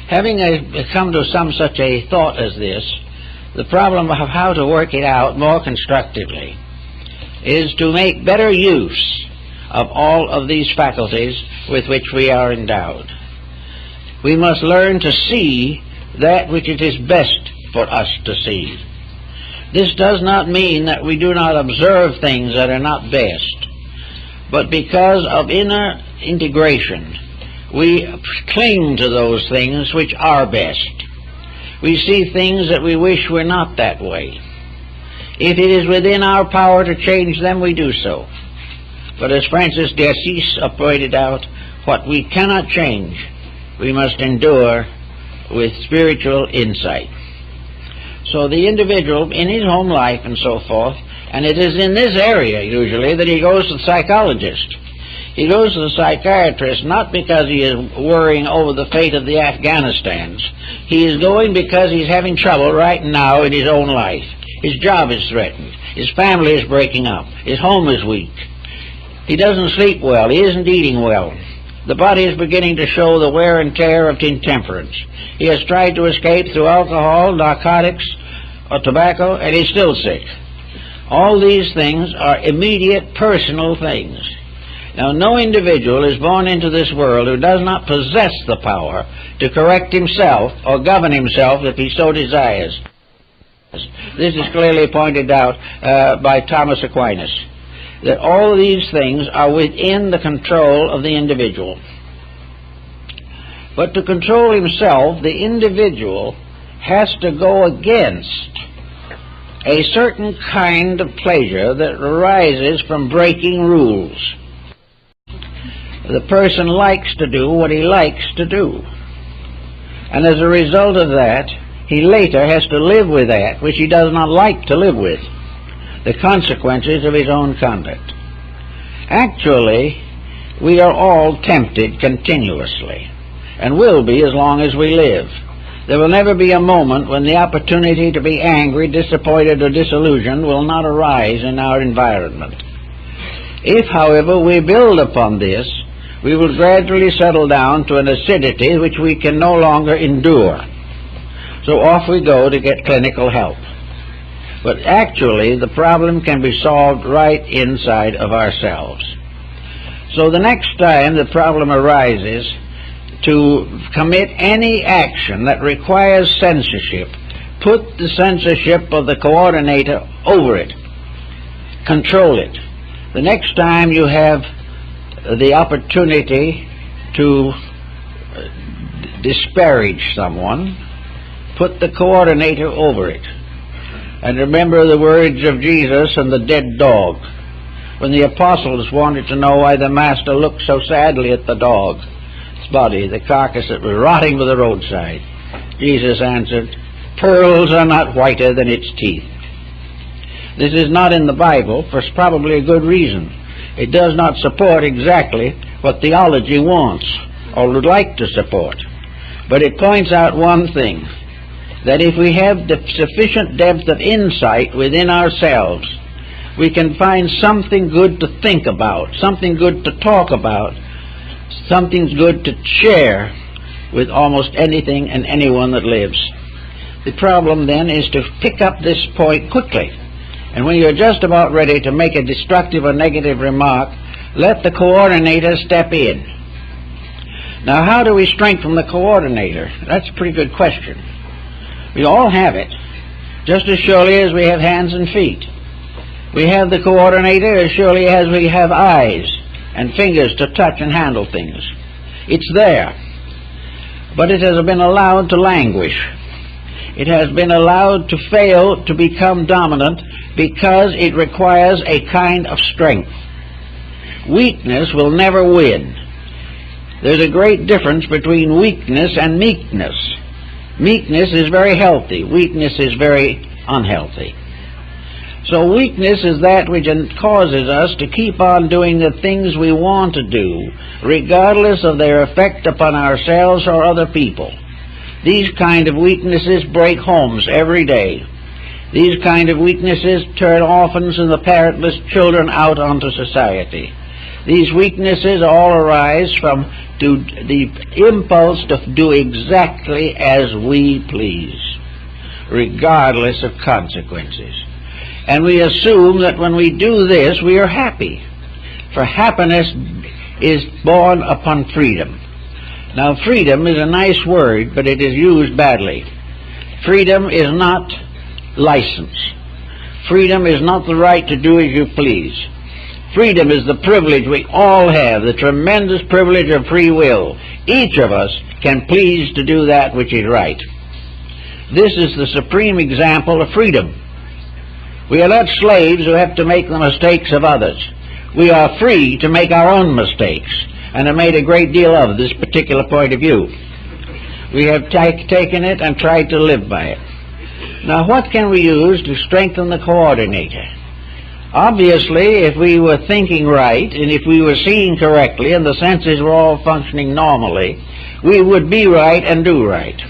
Having come to some such a thought as this, the problem of how to work it out more constructively is to make better use of all of these faculties with which we are endowed. We must learn to see that which it is best for us to see. This does not mean that we do not observe things that are not best, but because of inner integration, we cling to those things which are best. We see things that we wish were not that way. If it is within our power to change them, we do so. But as Francis de Assis pointed out, what we cannot change, we must endure with spiritual insight. So the individual, in his home life and so forth, and it is in this area usually that he goes to the psychologist. He goes to the psychiatrist not because he is worrying over the fate of the Afghanistans. He is going because he's having trouble right now in his own life. His job is threatened. His family is breaking up. His home is weak. He doesn't sleep well. He isn't eating well. The body is beginning to show the wear and tear of intemperance. He has tried to escape through alcohol, narcotics, or tobacco, and he's still sick. All these things are immediate personal things. Now, no individual is born into this world who does not possess the power to correct himself or govern himself if he so desires. This is clearly pointed out by Thomas Aquinas, that all these things are within the control of the individual. But to control himself, the individual has to go against a certain kind of pleasure that arises from breaking rules. The person likes to do what he likes to do, and as a result of that, he later has to live with that which he does not like to live with, the consequences of his own conduct. Actually, we are all tempted continuously, and will be as long as we live. There will never be a moment when the opportunity to be angry, disappointed, or disillusioned will not arise in our environment. If, however, we build upon this, we will gradually settle down to an acidity which we can no longer endure. So off we go to get clinical help. But actually, the problem can be solved right inside of ourselves. So the next time the problem arises to commit any action that requires censorship, put the censorship of the coordinator over it. Control it. The next time you have the opportunity to disparage someone, put the coordinator over it. And remember the words of Jesus and the dead dog. When the apostles wanted to know why the master looked so sadly at the dog's body, the carcass that was rotting by the roadside, Jesus answered, "Pearls are not whiter than its teeth." This is not in the Bible for probably a good reason. It does not support exactly what theology wants or would like to support. But it points out one thing, that if we have the sufficient depth of insight within ourselves, we can find something good to think about, something good to talk about, something good to share with almost anything and anyone that lives. The problem then is to pick up this point quickly. And when you're just about ready to make a destructive or negative remark, let the coordinator step in. Now, how do we strengthen the coordinator? That's a pretty good question. We all have it, just as surely as we have hands and feet. We have the coordinator as surely as we have eyes and fingers to touch and handle things. It's there, but it has been allowed to languish. It has been allowed to fail to become dominant because it requires a kind of strength. Weakness will never win. There's a great difference between weakness and meekness. Meekness is very healthy. Weakness is very unhealthy. So weakness is that which causes us to keep on doing the things we want to do, regardless of their effect upon ourselves or other people. These kind of weaknesses break homes every day. These kind of weaknesses turn orphans and the parentless children out onto society. These weaknesses all arise from the impulse to do exactly as we please, regardless of consequences. And we assume that when we do this, we are happy. For happiness is born upon freedom. Now, freedom is a nice word, but it is used badly. Freedom is not license. Freedom is not the right to do as you please. Freedom is the privilege we all have, the tremendous privilege of free will. Each of us can please to do that which is right. This is the supreme example of freedom. We are not slaves who have to make the mistakes of others. We are free to make our own mistakes, and have made a great deal of this particular point of view. We have taken it and tried to live by it. Now, what can we use to strengthen the coordinator? Obviously, if we were thinking right, and if we were seeing correctly, and the senses were all functioning normally, we would be right and do right.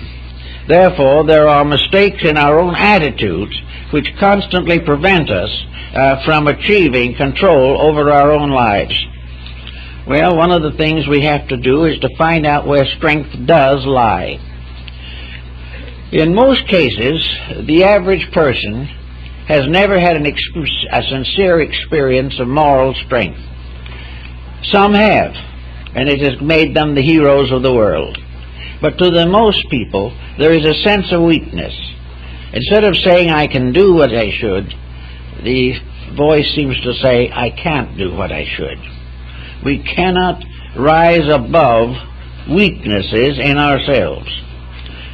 Therefore, there are mistakes in our own attitudes which constantly prevent us from achieving control over our own lives. Well, one of the things we have to do is to find out where strength does lie. In most cases, the average person has never had a sincere experience of moral strength. Some have, and it has made them the heroes of the world. But to the most people, there is a sense of weakness. Instead of saying, I can do what I should, the voice seems to say, I can't do what I should. We cannot rise above weaknesses in ourselves.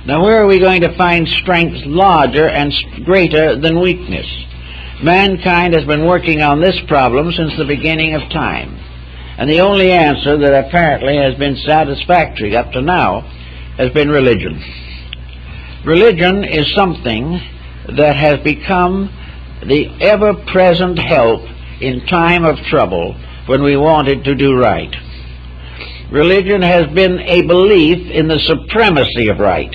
Now, where are we going to find strength larger and greater than weakness? Mankind has been working on this problem since the beginning of time. And the only answer that apparently has been satisfactory up to now has been religion. Religion is something that has become the ever-present help in time of trouble when we wanted to do right. Religion has been a belief in the supremacy of right,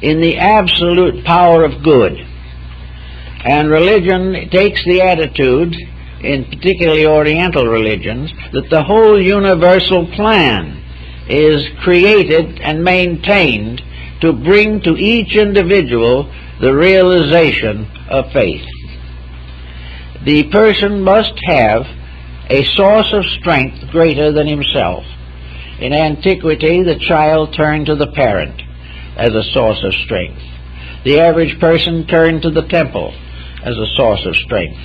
in the absolute power of good. And religion takes the attitude, in particularly Oriental religions, that the whole universal plan is created and maintained to bring to each individual the realization of faith. The person must have a source of strength greater than himself. In antiquity, the child turned to the parent as a source of strength. The average person turned to the temple as a source of strength.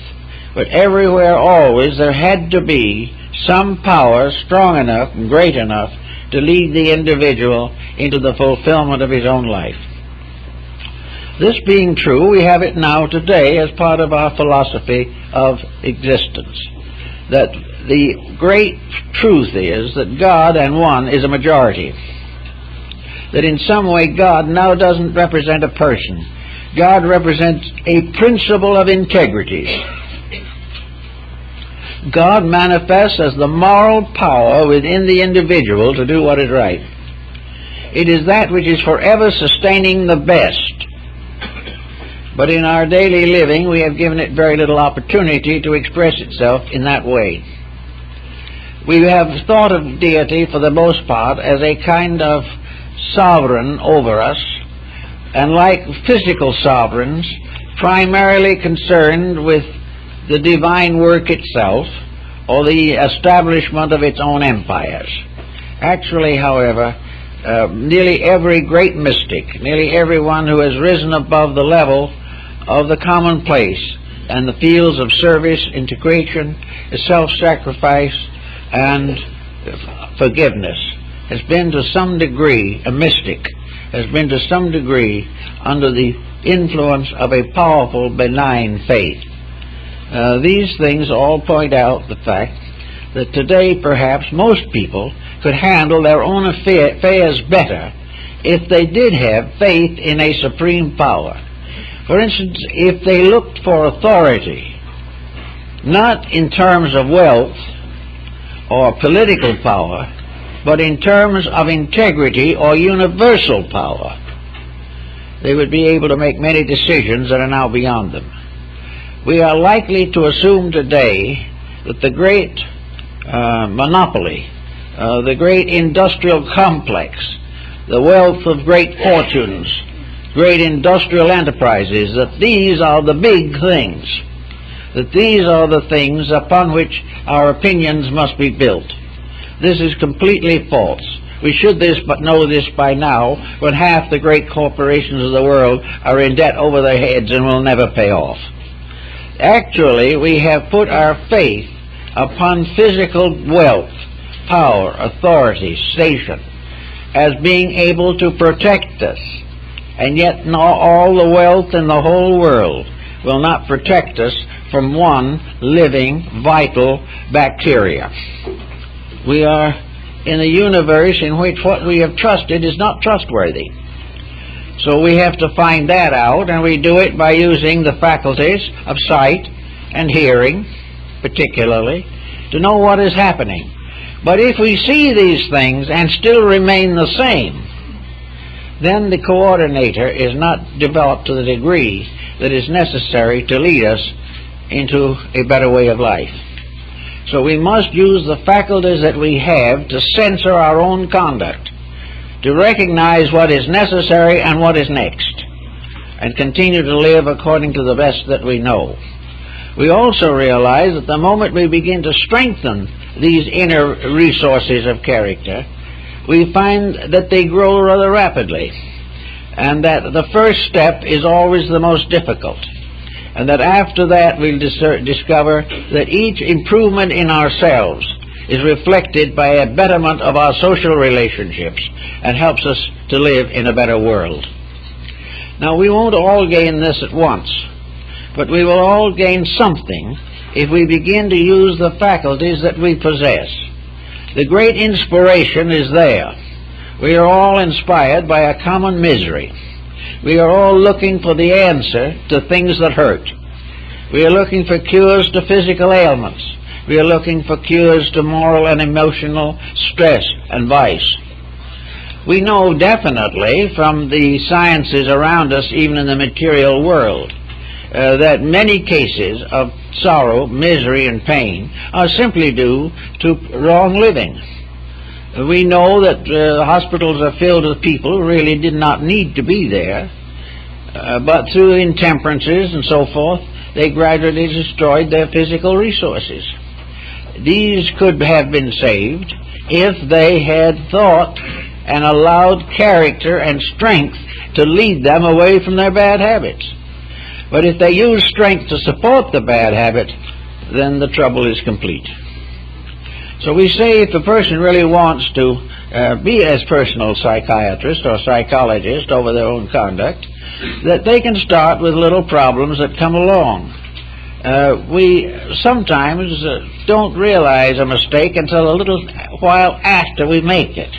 But everywhere, always, there had to be some power strong enough and great enough to lead the individual into the fulfillment of his own life. This being true, we have it now today as part of our philosophy of existence. That the great truth is that God and one is a majority. That in some way God now doesn't represent a person. God represents a principle of integrity. God manifests as the moral power within the individual to do what is right. It is that which is forever sustaining the best. But in our daily living, we have given it very little opportunity to express itself in that way. We have thought of deity, for the most part, as a kind of sovereign over us, and like physical sovereigns, primarily concerned with the divine work itself, or the establishment of its own empires. Actually, however, nearly every great mystic, nearly everyone who has risen above the level of the commonplace and the fields of service, integration, self-sacrifice, and forgiveness, has been to some degree, a mystic, has been to some degree under the influence of a powerful, benign faith. These things all point out the fact that today perhaps most people could handle their own affairs better if they did have faith in a supreme power. For instance, if they looked for authority, not in terms of wealth or political power, but in terms of integrity or universal power, they would be able to make many decisions that are now beyond them. We are likely to assume today that the great monopoly, the great industrial complex, the wealth of great fortunes, great industrial enterprises, that these are the big things, that these are the things upon which our opinions must be built. This is completely false. We should know this by now, when half the great corporations of the world are in debt over their heads and will never pay off. Actually, we have put our faith upon physical wealth, power, authority, station, as being able to protect us. And yet all the wealth in the whole world will not protect us from one living, vital bacteria. We are in a universe in which what we have trusted is not trustworthy. So we have to find that out, and we do it by using the faculties of sight and hearing, particularly, to know what is happening. But if we see these things and still remain the same, then the coordinator is not developed to the degree that is necessary to lead us into a better way of life. So we must use the faculties that we have to censor our own conduct, to recognize what is necessary and what is next, and continue to live according to the best that we know. We also realize that the moment we begin to strengthen these inner resources of character, we find that they grow rather rapidly, and that the first step is always the most difficult, and that after that we'll discover that each improvement in ourselves is reflected by a betterment of our social relationships and helps us to live in a better world. Now, we won't all gain this at once, but we will all gain something if we begin to use the faculties that we possess. The great inspiration is there. We are all inspired by a common misery. We are all looking for the answer to things that hurt. We are looking for cures to physical ailments. We are looking for cures to moral and emotional stress and vice. We know definitely from the sciences around us, even in the material world, that many cases of sorrow, misery, and pain are simply due to wrong living. We know that hospitals are filled with people who really did not need to be there, but through intemperances and so forth, they gradually destroyed their physical resources. These could have been saved if they had thought and allowed character and strength to lead them away from their bad habits. But if they use strength to support the bad habit, then the trouble is complete. So we say if a person really wants to be as personal psychiatrist or psychologist over their own conduct, that they can start with little problems that come along. We sometimes don't realize a mistake until a little while after we make it.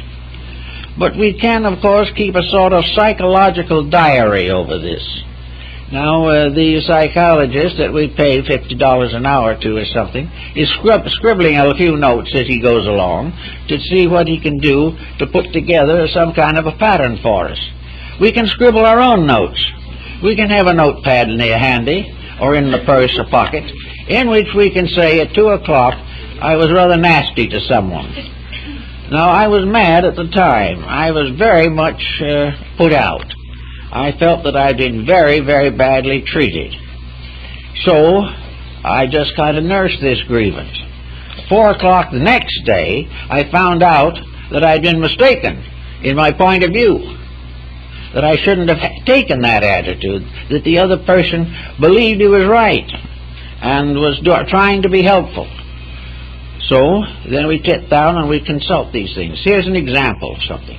But we can, of course, keep a sort of psychological diary over this. Now, the psychologist that we pay $50 an hour to or something is scribbling a few notes as he goes along to see what he can do to put together some kind of a pattern for us. We can scribble our own notes. We can have a notepad near handy or in the purse or pocket in which we can say at 2 o'clock, I was rather nasty to someone. Now, I was mad at the time. I was very much put out. I felt that I'd been very, very badly treated. So I just kind of nursed this grievance. 4 o'clock the next day, I found out that I'd been mistaken in my point of view, that I shouldn't have taken that attitude, that the other person believed he was right and was trying to be helpful. So then we sit down and we consult these things. Here's an example of something.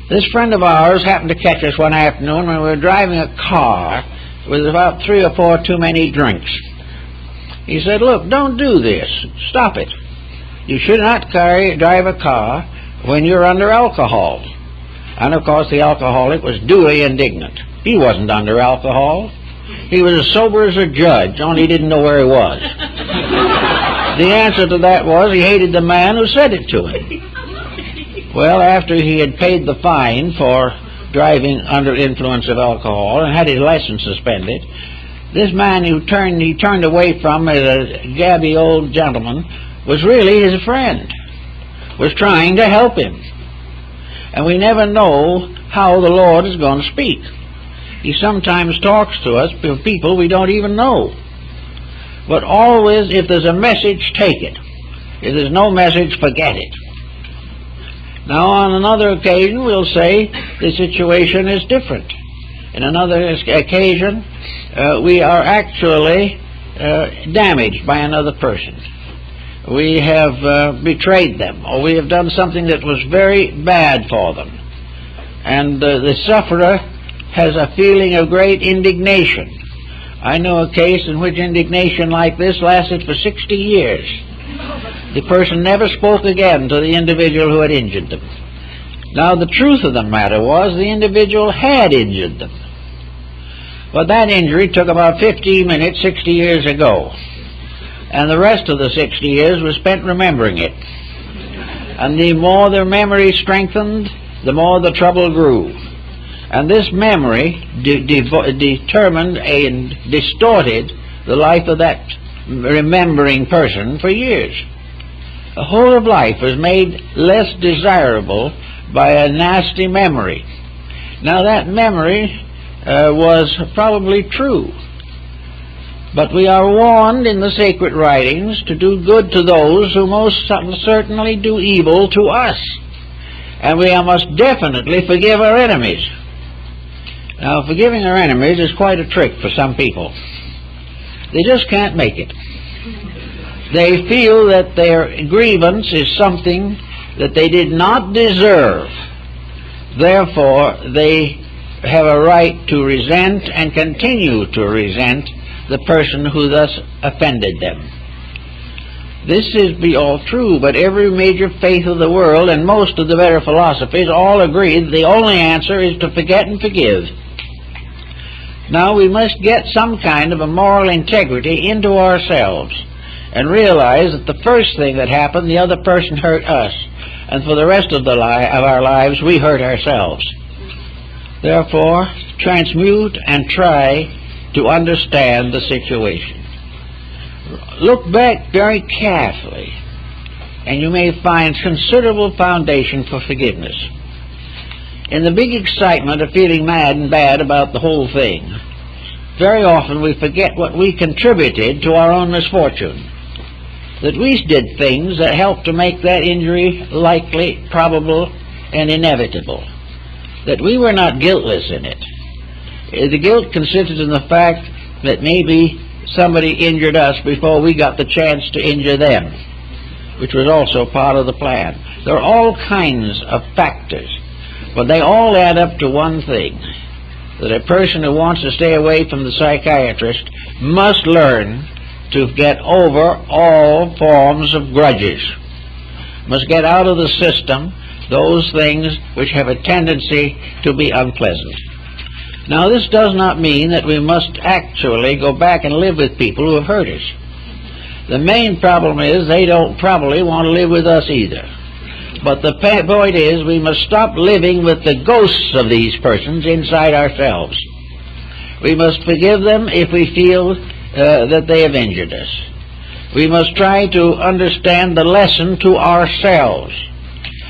This friend of ours happened to catch us one afternoon when we were driving a car with about 3 or 4 too many drinks. He said, look, don't do this. Stop it. You should not drive a car when you're under alcohol. And of course the alcoholic was duly indignant. He wasn't under alcohol. He was as sober as a judge, only he didn't know where he was. The answer to that was he hated the man who said it to him. Well, after he had paid the fine for driving under influence of alcohol and had his license suspended, this man he turned away from as a gabby old gentleman was really his friend, was trying to help him. And we never know how the Lord is going to speak. He sometimes talks to us, people we don't even know. But always, if there's a message, take it. If there's no message, forget it. Now, on another occasion, we'll say the situation is different. In another occasion, we are actually damaged by another person. We have betrayed them, or we have done something that was very bad for them. And the sufferer has a feeling of great indignation. I know a case in which indignation like this lasted for 60 years. The person never spoke again to the individual who had injured them. Now, the truth of the matter was the individual had injured them. But that injury took about 15 minutes 60 years ago. And the rest of the 60 years was spent remembering it. And the more their memory strengthened, the more the trouble grew. And this memory determined and distorted the life of that remembering person for years. The whole of life was made less desirable by a nasty memory. Now, that memory was probably true. But we are warned in the sacred writings to do good to those who most certainly do evil to us. And we must definitely forgive our enemies. Now, forgiving our enemies is quite a trick for some people. They just can't make it. They feel that their grievance is something that they did not deserve. Therefore, they have a right to resent and continue to resent the person who thus offended them. This is all true, but every major faith of the world and most of the better philosophies all agree that the only answer is to forget and forgive. Now, we must get some kind of a moral integrity into ourselves and realize that the first thing that happened, the other person hurt us, and for the rest of our lives, we hurt ourselves. Therefore, transmute and try to understand the situation. Look back very carefully, and you may find considerable foundation for forgiveness. In the big excitement of feeling mad and bad about the whole thing, very often we forget what we contributed to our own misfortune. That we did things that helped to make that injury likely, probable, and inevitable. That we were not guiltless in it. The guilt consisted in the fact that maybe somebody injured us before we got the chance to injure them, which was also part of the plan. There are all kinds of factors, but they all add up to one thing, that a person who wants to stay away from the psychiatrist must learn to get over all forms of grudges, must get out of the system those things which have a tendency to be unpleasant. Now, this does not mean that we must actually go back and live with people who have hurt us. The main problem is they don't probably want to live with us either. But the point is we must stop living with the ghosts of these persons inside ourselves. We must forgive them if we feel that they have injured us. We must try to understand the lesson to ourselves.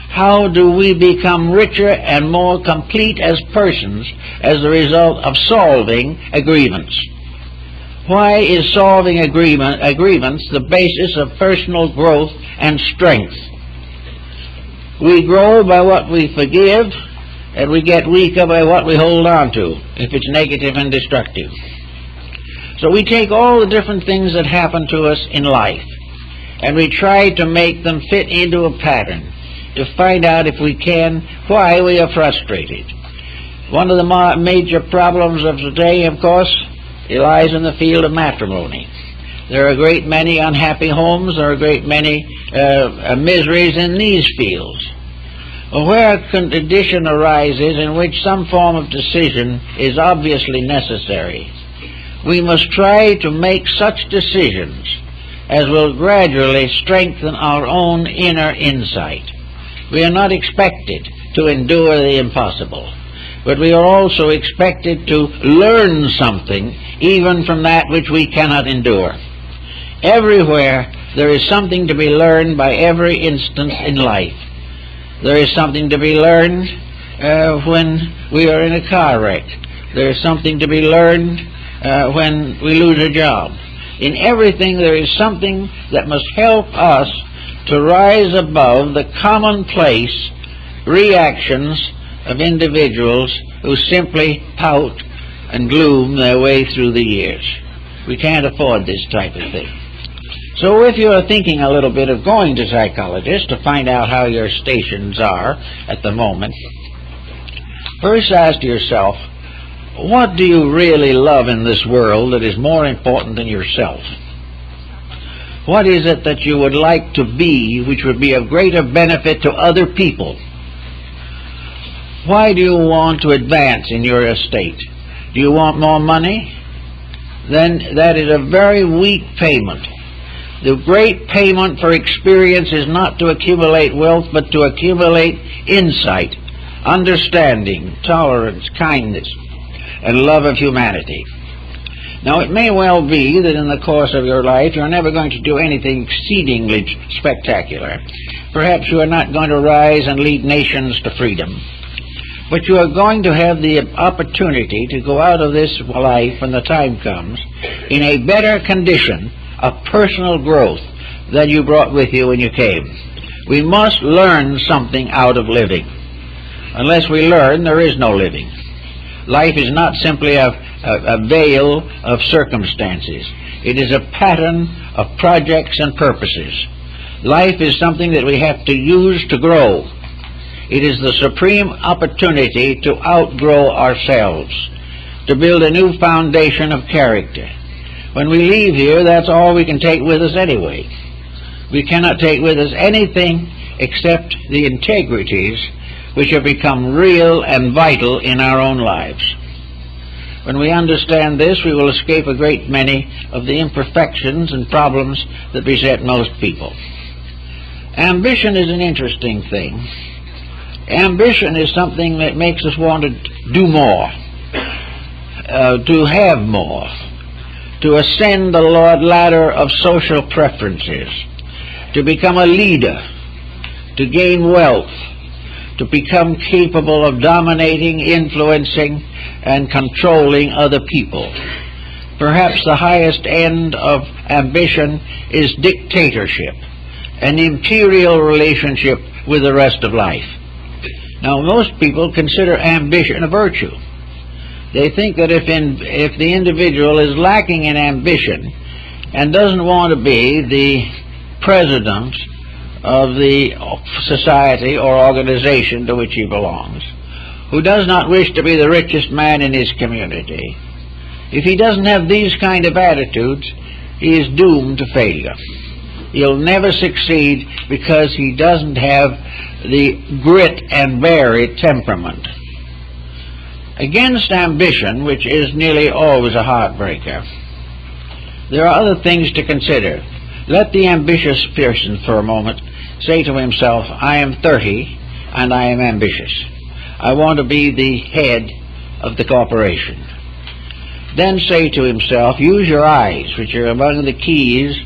How do we become richer and more complete as persons as a result of solving a grievance? Why is solving a grievance the basis of personal growth and strength? We grow by what we forgive, and we get weaker by what we hold on to, if it's negative and destructive. So we take all the different things that happen to us in life, and we try to make them fit into a pattern, to find out, if we can, why we are frustrated. One of the major problems of today, of course, lies in the field of matrimony. There are a great many unhappy homes. There are a great many miseries in these fields. where a condition arises in which some form of decision is obviously necessary, we must try to make such decisions as will gradually strengthen our own inner insight. We are not expected to endure the impossible, but we are also expected to learn something even from that which we cannot endure. Everywhere there is something to be learned by every instance in life. There is something to be learned when we are in a car wreck. There is something to be learned when we lose a job. In everything there is something that must help us to rise above the commonplace reactions of individuals who simply pout and gloom their way through the years. We can't afford this type of thing. So if you are thinking a little bit of going to psychologists to find out how your stations are at the moment, first ask yourself, what do you really love in this world that is more important than yourself? What is it that you would like to be which would be of greater benefit to other people? Why do you want to advance in your estate? Do you want more money? Then that is a very weak payment. The great payment for experience is not to accumulate wealth, but to accumulate insight, understanding, tolerance, kindness, and love of humanity. Now, it may well be that in the course of your life you're never going to do anything exceedingly spectacular. Perhaps you are not going to rise and lead nations to freedom. But you are going to have the opportunity to go out of this life when the time comes in a better condition of personal growth than you brought with you when you came. We must learn something out of living. Unless we learn, there is no living. Life is not simply a veil of circumstances. It is a pattern of projects and purposes. Life is something that we have to use to grow. It is the supreme opportunity to outgrow ourselves, to build a new foundation of character. When we leave here, that's all we can take with us anyway. We cannot take with us anything except the integrities which have become real and vital in our own lives. When we understand this, we will escape a great many of the imperfections and problems that beset most people. Ambition is an interesting thing. Ambition is something that makes us want to do more, to have more, to ascend the ladder of social preferences, to become a leader, to gain wealth, to become capable of dominating, influencing, and controlling other people. Perhaps the highest end of ambition is dictatorship, an imperial relationship with the rest of life. Now, most people consider ambition a virtue. They think that if the individual is lacking in ambition and doesn't want to be the president of the society or organization to which he belongs, who does not wish to be the richest man in his community, if he doesn't have these kind of attitudes, he is doomed to failure. He'll never succeed because he doesn't have the grit and bear it temperament. Against ambition, which is nearly always a heartbreaker, there are other things to consider. Let the ambitious person for a moment say to himself, I am 30 and I am ambitious. I want to be the head of the corporation. Then say to himself, use your eyes, which are among the keys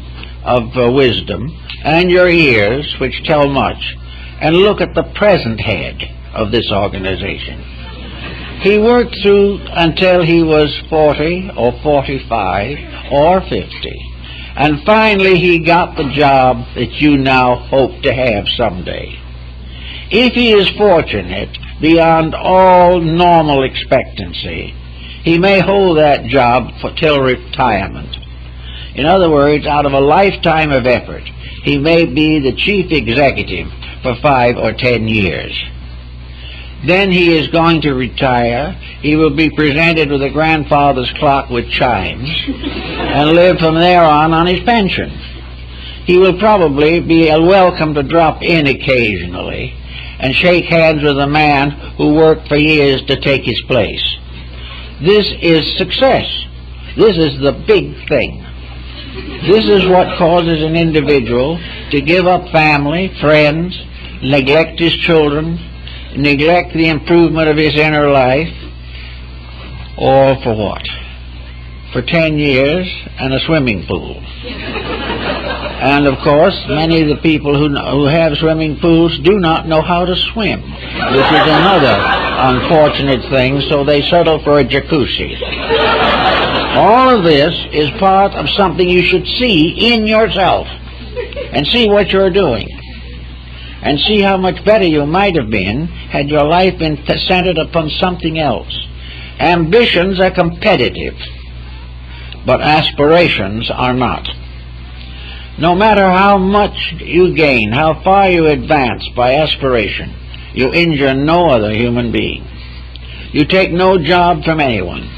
of wisdom, and your ears, which tell much, and look at the present head of this organization. He worked through until he was 40 or 45 or 50, and finally he got the job that you now hope to have someday. If he is fortunate beyond all normal expectancy, he may hold that job till retirement. In other words, out of a lifetime of effort, he may be the chief executive for 5 or 10 years. Then he is going to retire. He will be presented with a grandfather's clock with chimes and live from there on his pension. He will probably be welcome to drop in occasionally, and shake hands with a man who worked for years to take his place. This is success. This is the big thing. This is what causes an individual to give up family, friends, neglect his children, neglect the improvement of his inner life, all for what? For 10 years and a swimming pool. And of course, many of the people who have swimming pools do not know how to swim, which is another unfortunate thing, so they settle for a jacuzzi. All of this is part of something you should see in yourself, and see what you're doing, and see how much better you might have been had your life been centered upon something else. Ambitions are competitive, but aspirations are not. No matter how much you gain, how far you advance by aspiration, you injure no other human being. You take no job from anyone,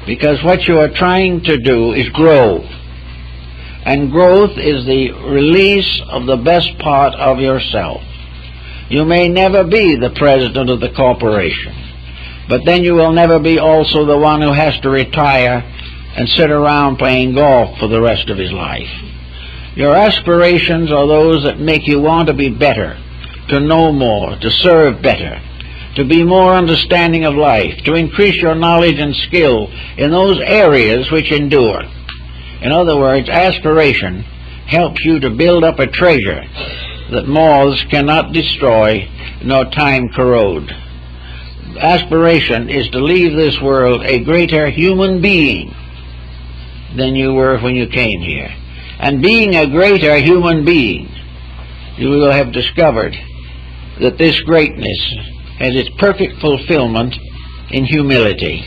because what you are trying to do is grow. And growth is the release of the best part of yourself. You may never be the president of the corporation, but then you will never be also the one who has to retire and sit around playing golf for the rest of his life. Your aspirations are those that make you want to be better, to know more, to serve better, to be more understanding of life, to increase your knowledge and skill in those areas which endure. In other words, aspiration helps you to build up a treasure that moths cannot destroy nor time corrode. Aspiration is to leave this world a greater human being than you were when you came here. And being a greater human being, you will have discovered that this greatness has its perfect fulfillment in humility.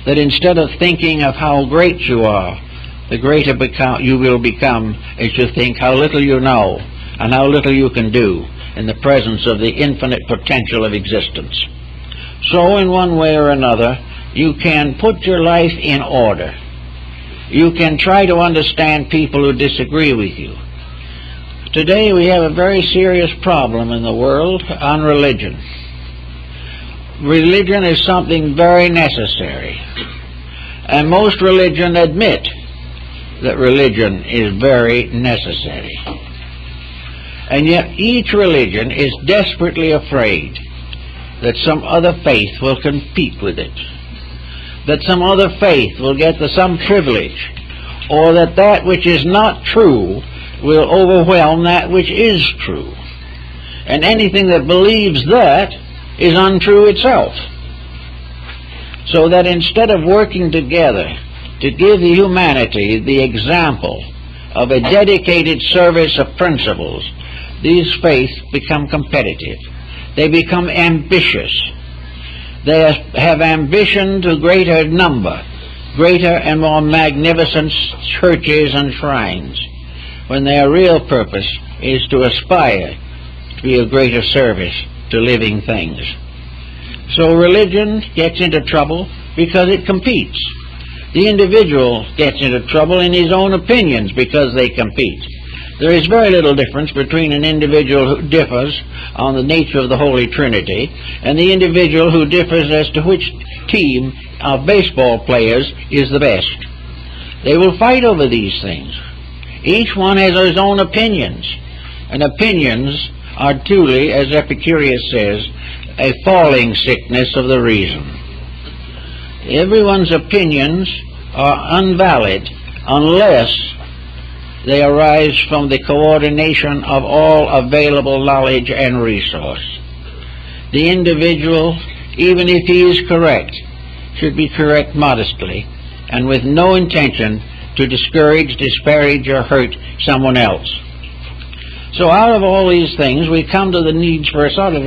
That instead of thinking of how great you are, the greater you will become as you think how little you know and how little you can do in the presence of the infinite potential of existence. So in one way or another, you can put your life in order. You can try to understand people who disagree with you. Today we have a very serious problem in the world on religion. Religion is something very necessary, and most religions admit that religion is very necessary. And yet each religion is desperately afraid that some other faith will compete with it, that some other faith will get some privilege, or that that which is not true will overwhelm that which is true. And anything that believes that is untrue itself. So that instead of working together to give the humanity the example of a dedicated service of principles, these faiths become competitive. They become ambitious. They have ambition to greater number, greater and more magnificent churches and shrines, when their real purpose is to aspire to be of greater service to living things. So religion gets into trouble because it competes. The individual gets into trouble in his own opinions because they compete. There is very little difference between an individual who differs on the nature of the Holy Trinity and the individual who differs as to which team of baseball players is the best. They will fight over these things. Each one has his own opinions, and opinions are truly, as Epicurus says, a falling sickness of the reason. Everyone's opinions are invalid unless they arise from the coordination of all available knowledge and resource. The individual, even if he is correct, should be correct modestly and with no intention to discourage, disparage, or hurt someone else. So out of all these things, we come to the needs for a sort of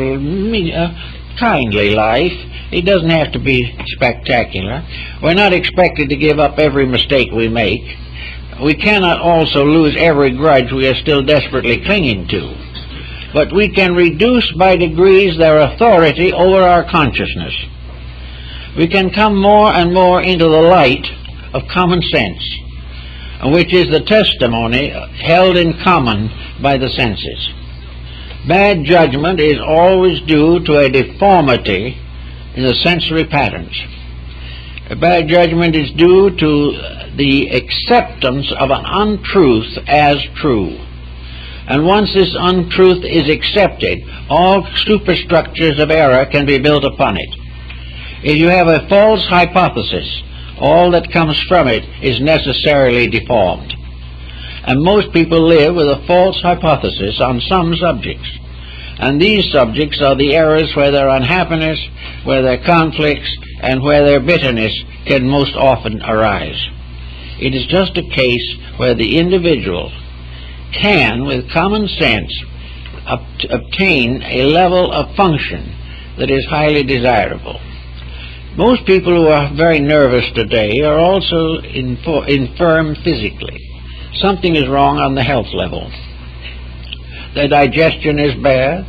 kindly life. It doesn't have to be spectacular. We're not expected to give up every mistake we make. We cannot also lose every grudge we are still desperately clinging to. But we can reduce by degrees their authority over our consciousness. We can come more and more into the light of common sense, which is the testimony held in common by the senses. Bad judgment is always due to a deformity in the sensory patterns. A bad judgment is due to the acceptance of an untruth as true. And once this untruth is accepted, all superstructures of error can be built upon it. If you have a false hypothesis, all that comes from it is necessarily deformed. And most people live with a false hypothesis on some subjects. And these subjects are the areas where their unhappiness, where their conflicts, and where their bitterness can most often arise. It is just a case where the individual can, with common sense, obtain a level of function that is highly desirable. Most people who are very nervous today are also infirm physically. Something is wrong on the health level. Their digestion is bad,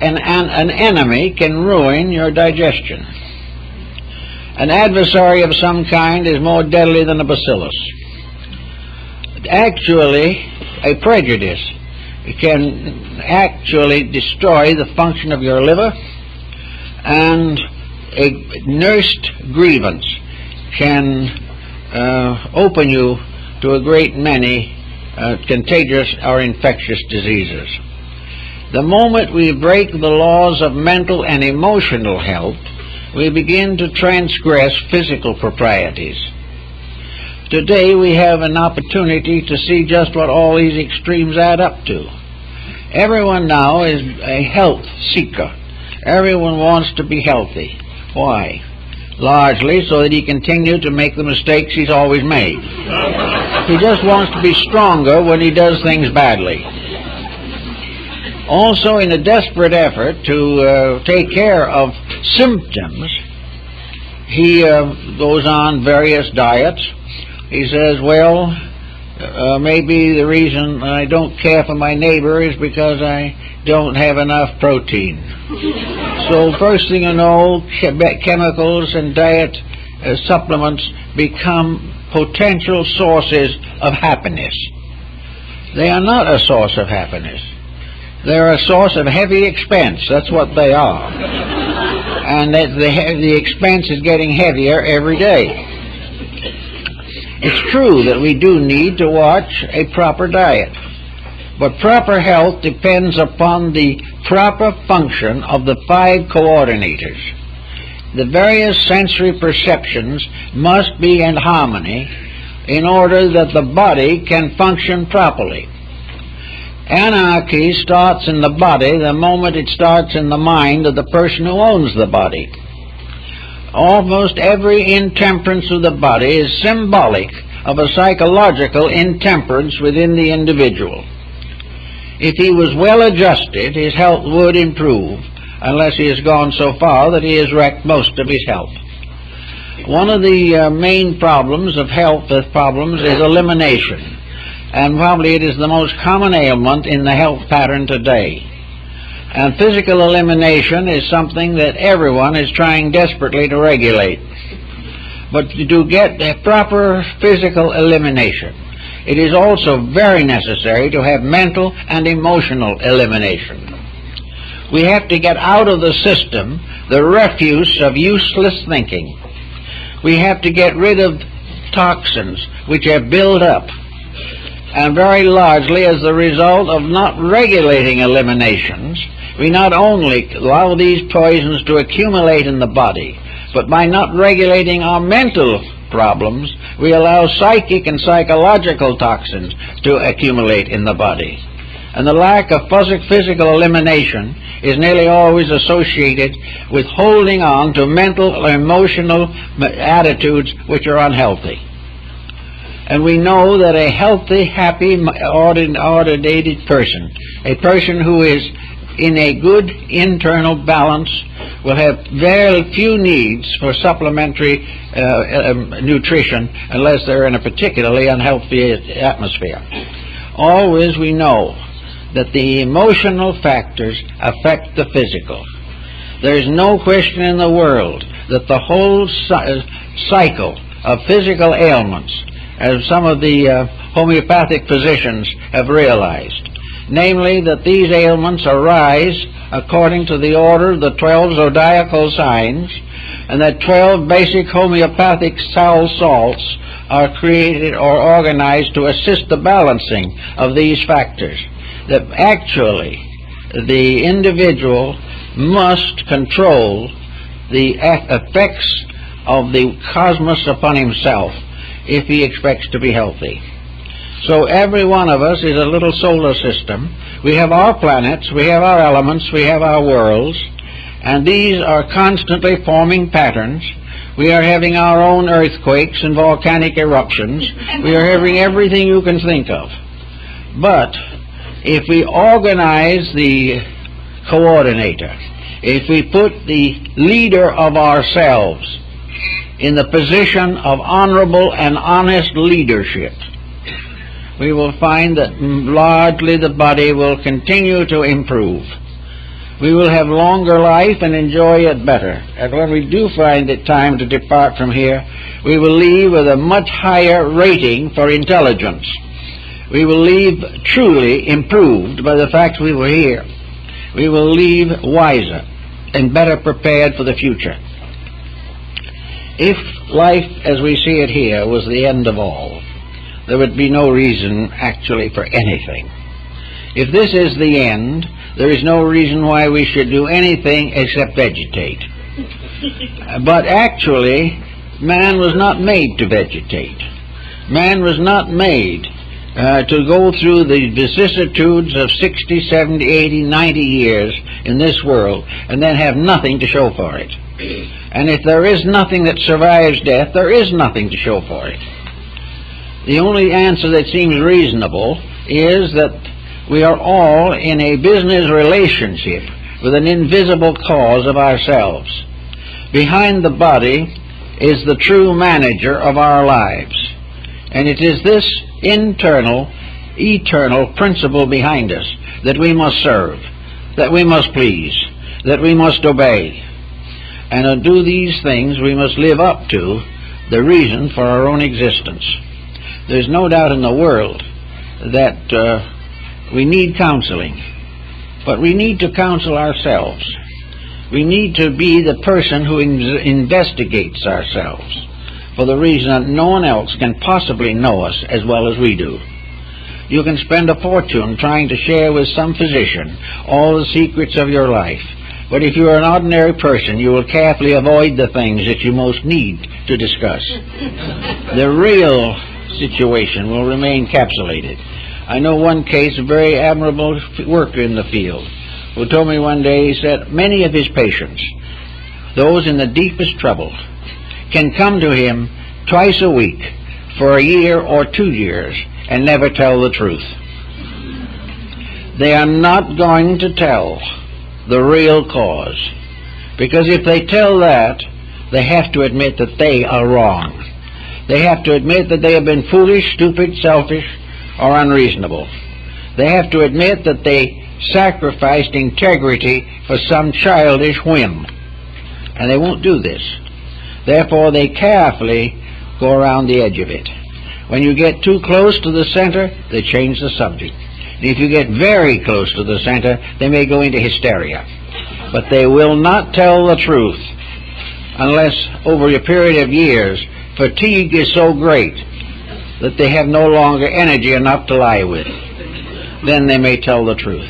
and an enemy can ruin your digestion. An adversary of some kind is more deadly than a bacillus. Actually, a prejudice can actually destroy the function of your liver, and a nursed grievance can open you to a great many contagious or infectious diseases. The moment we break the laws of mental and emotional health, we begin to transgress physical proprieties. Today we have an opportunity to see just what all these extremes add up to. Everyone now is a health seeker. Everyone wants to be healthy. Why? Largely so that he continue to make the mistakes he's always made. He just wants to be stronger when he does things badly. Also, in a desperate effort to take care of symptoms, he goes on various diets. He says, well, maybe the reason I don't care for my neighbor is because I don't have enough protein. So first thing you know, chemicals and diet supplements become potential sources of happiness. They are not a source of happiness. They're a source of heavy expense. That's what they are. And that the expense is getting heavier every day. It's true that we do need to watch a proper diet. But proper health depends upon the proper function of the 5 coordinators. The various sensory perceptions must be in harmony in order that the body can function properly. Anarchy starts in the body the moment it starts in the mind of the person who owns the body. Almost every intemperance of the body is symbolic of a psychological intemperance within the individual. If he was well adjusted, his health would improve, unless he has gone so far that he has wrecked most of his health. One of the main problems of health problems is elimination. And probably it is the most common ailment in the health pattern today. And physical elimination is something that everyone is trying desperately to regulate. But to get a proper physical elimination, it is also very necessary to have mental and emotional elimination. We have to get out of the system the refuse of useless thinking. We have to get rid of toxins which have built up, and very largely as the result of not regulating eliminations, we not only allow these poisons to accumulate in the body, but by not regulating our mental problems, we allow psychic and psychological toxins to accumulate in the body. And the lack of physical elimination is nearly always associated with holding on to mental or emotional attitudes which are unhealthy. And we know that a healthy, happy, ordinated person, a person who is in a good internal balance, will have very few needs for supplementary nutrition unless they're in a particularly unhealthy atmosphere. Always we know that the emotional factors affect the physical. There is no question in the world that the whole cycle of physical ailments, as some of the homeopathic physicians have realized, namely that these ailments arise according to the order of the 12 zodiacal signs, and that 12 basic homeopathic salts are created or organized to assist the balancing of these factors. That actually the individual must control the effects of the cosmos upon himself if he expects to be healthy. So every one of us is a little solar system. We have our planets, we have our elements, we have our worlds, and these are constantly forming patterns. We are having our own earthquakes and volcanic eruptions. We are having everything you can think of. But if we organize the coordinator, if we put the leader of ourselves in the position of honorable and honest leadership, we will find that largely the body will continue to improve. We will have longer life and enjoy it better. And when we do find it time to depart from here, we will leave with a much higher rating for intelligence. We will leave truly improved by the fact we were here. We will leave wiser and better prepared for the future. If life as we see it here was the end of all, there would be no reason actually for anything. If this is the end, there is no reason why we should do anything except vegetate. But actually, man was not made to vegetate. Man was not made to go through the vicissitudes of 60, 70, 80, 90 years in this world and then have nothing to show for it. And if there is nothing that survives death, there is nothing to show for it. The only answer that seems reasonable is that we are all in a business relationship with an invisible cause of ourselves. Behind the body is the true manager of our lives. And it is this internal, eternal principle behind us that we must serve, that we must please, that we must obey. And to do these things, we must live up to the reason for our own existence. There's no doubt in the world that we need counseling, but we need to counsel ourselves. We need to be the person who investigates ourselves, for the reason that no one else can possibly know us as well as we do. You can spend a fortune trying to share with some physician all the secrets of your life, but if you are an ordinary person, you will carefully avoid the things that you most need to discuss. The real situation will remain capsulated. I know one case, a very admirable worker in the field, who told me one day, he said, many of his patients, those in the deepest trouble, can come to him twice a week for a year or 2 years and never tell the truth. They are not going to tell the real cause, because if they tell that, they have to admit that they are wrong. They have to admit that they have been foolish, stupid, selfish, or unreasonable. They have to admit that they sacrificed integrity for some childish whim, and they won't do this. Therefore, they carefully go around the edge of it. When you get too close to the center, they change the subject. And if you get very close to the center, they may go into hysteria. But they will not tell the truth unless, over a period of years, fatigue is so great that they have no longer energy enough to lie with. Then they may tell the truth.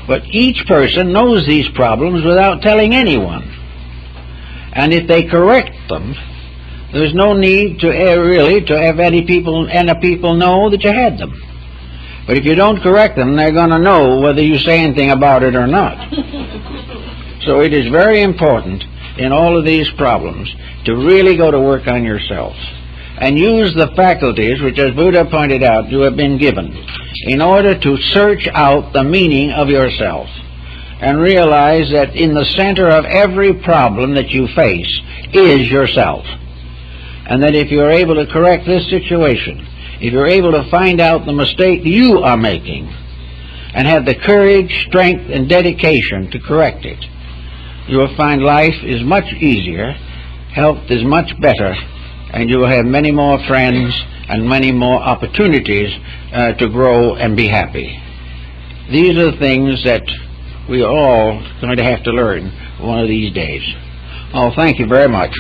But each person knows these problems without telling anyone. And if they correct them, there's no need to really to have any people know that you had them. But if you don't correct them, they're going to know whether you say anything about it or not. So it is very important in all of these problems to really go to work on yourself and use the faculties which, as Buddha pointed out, you have been given in order to search out the meaning of yourself and realize that in the center of every problem that you face is yourself. And that if you're able to correct this situation, if you're able to find out the mistake you are making and have the courage, strength, and dedication to correct it, you will find life is much easier, health is much better, and you will have many more friends and many more opportunities to grow and be happy. These are the things that we are all going to have to learn one of these days. Oh, thank you very much.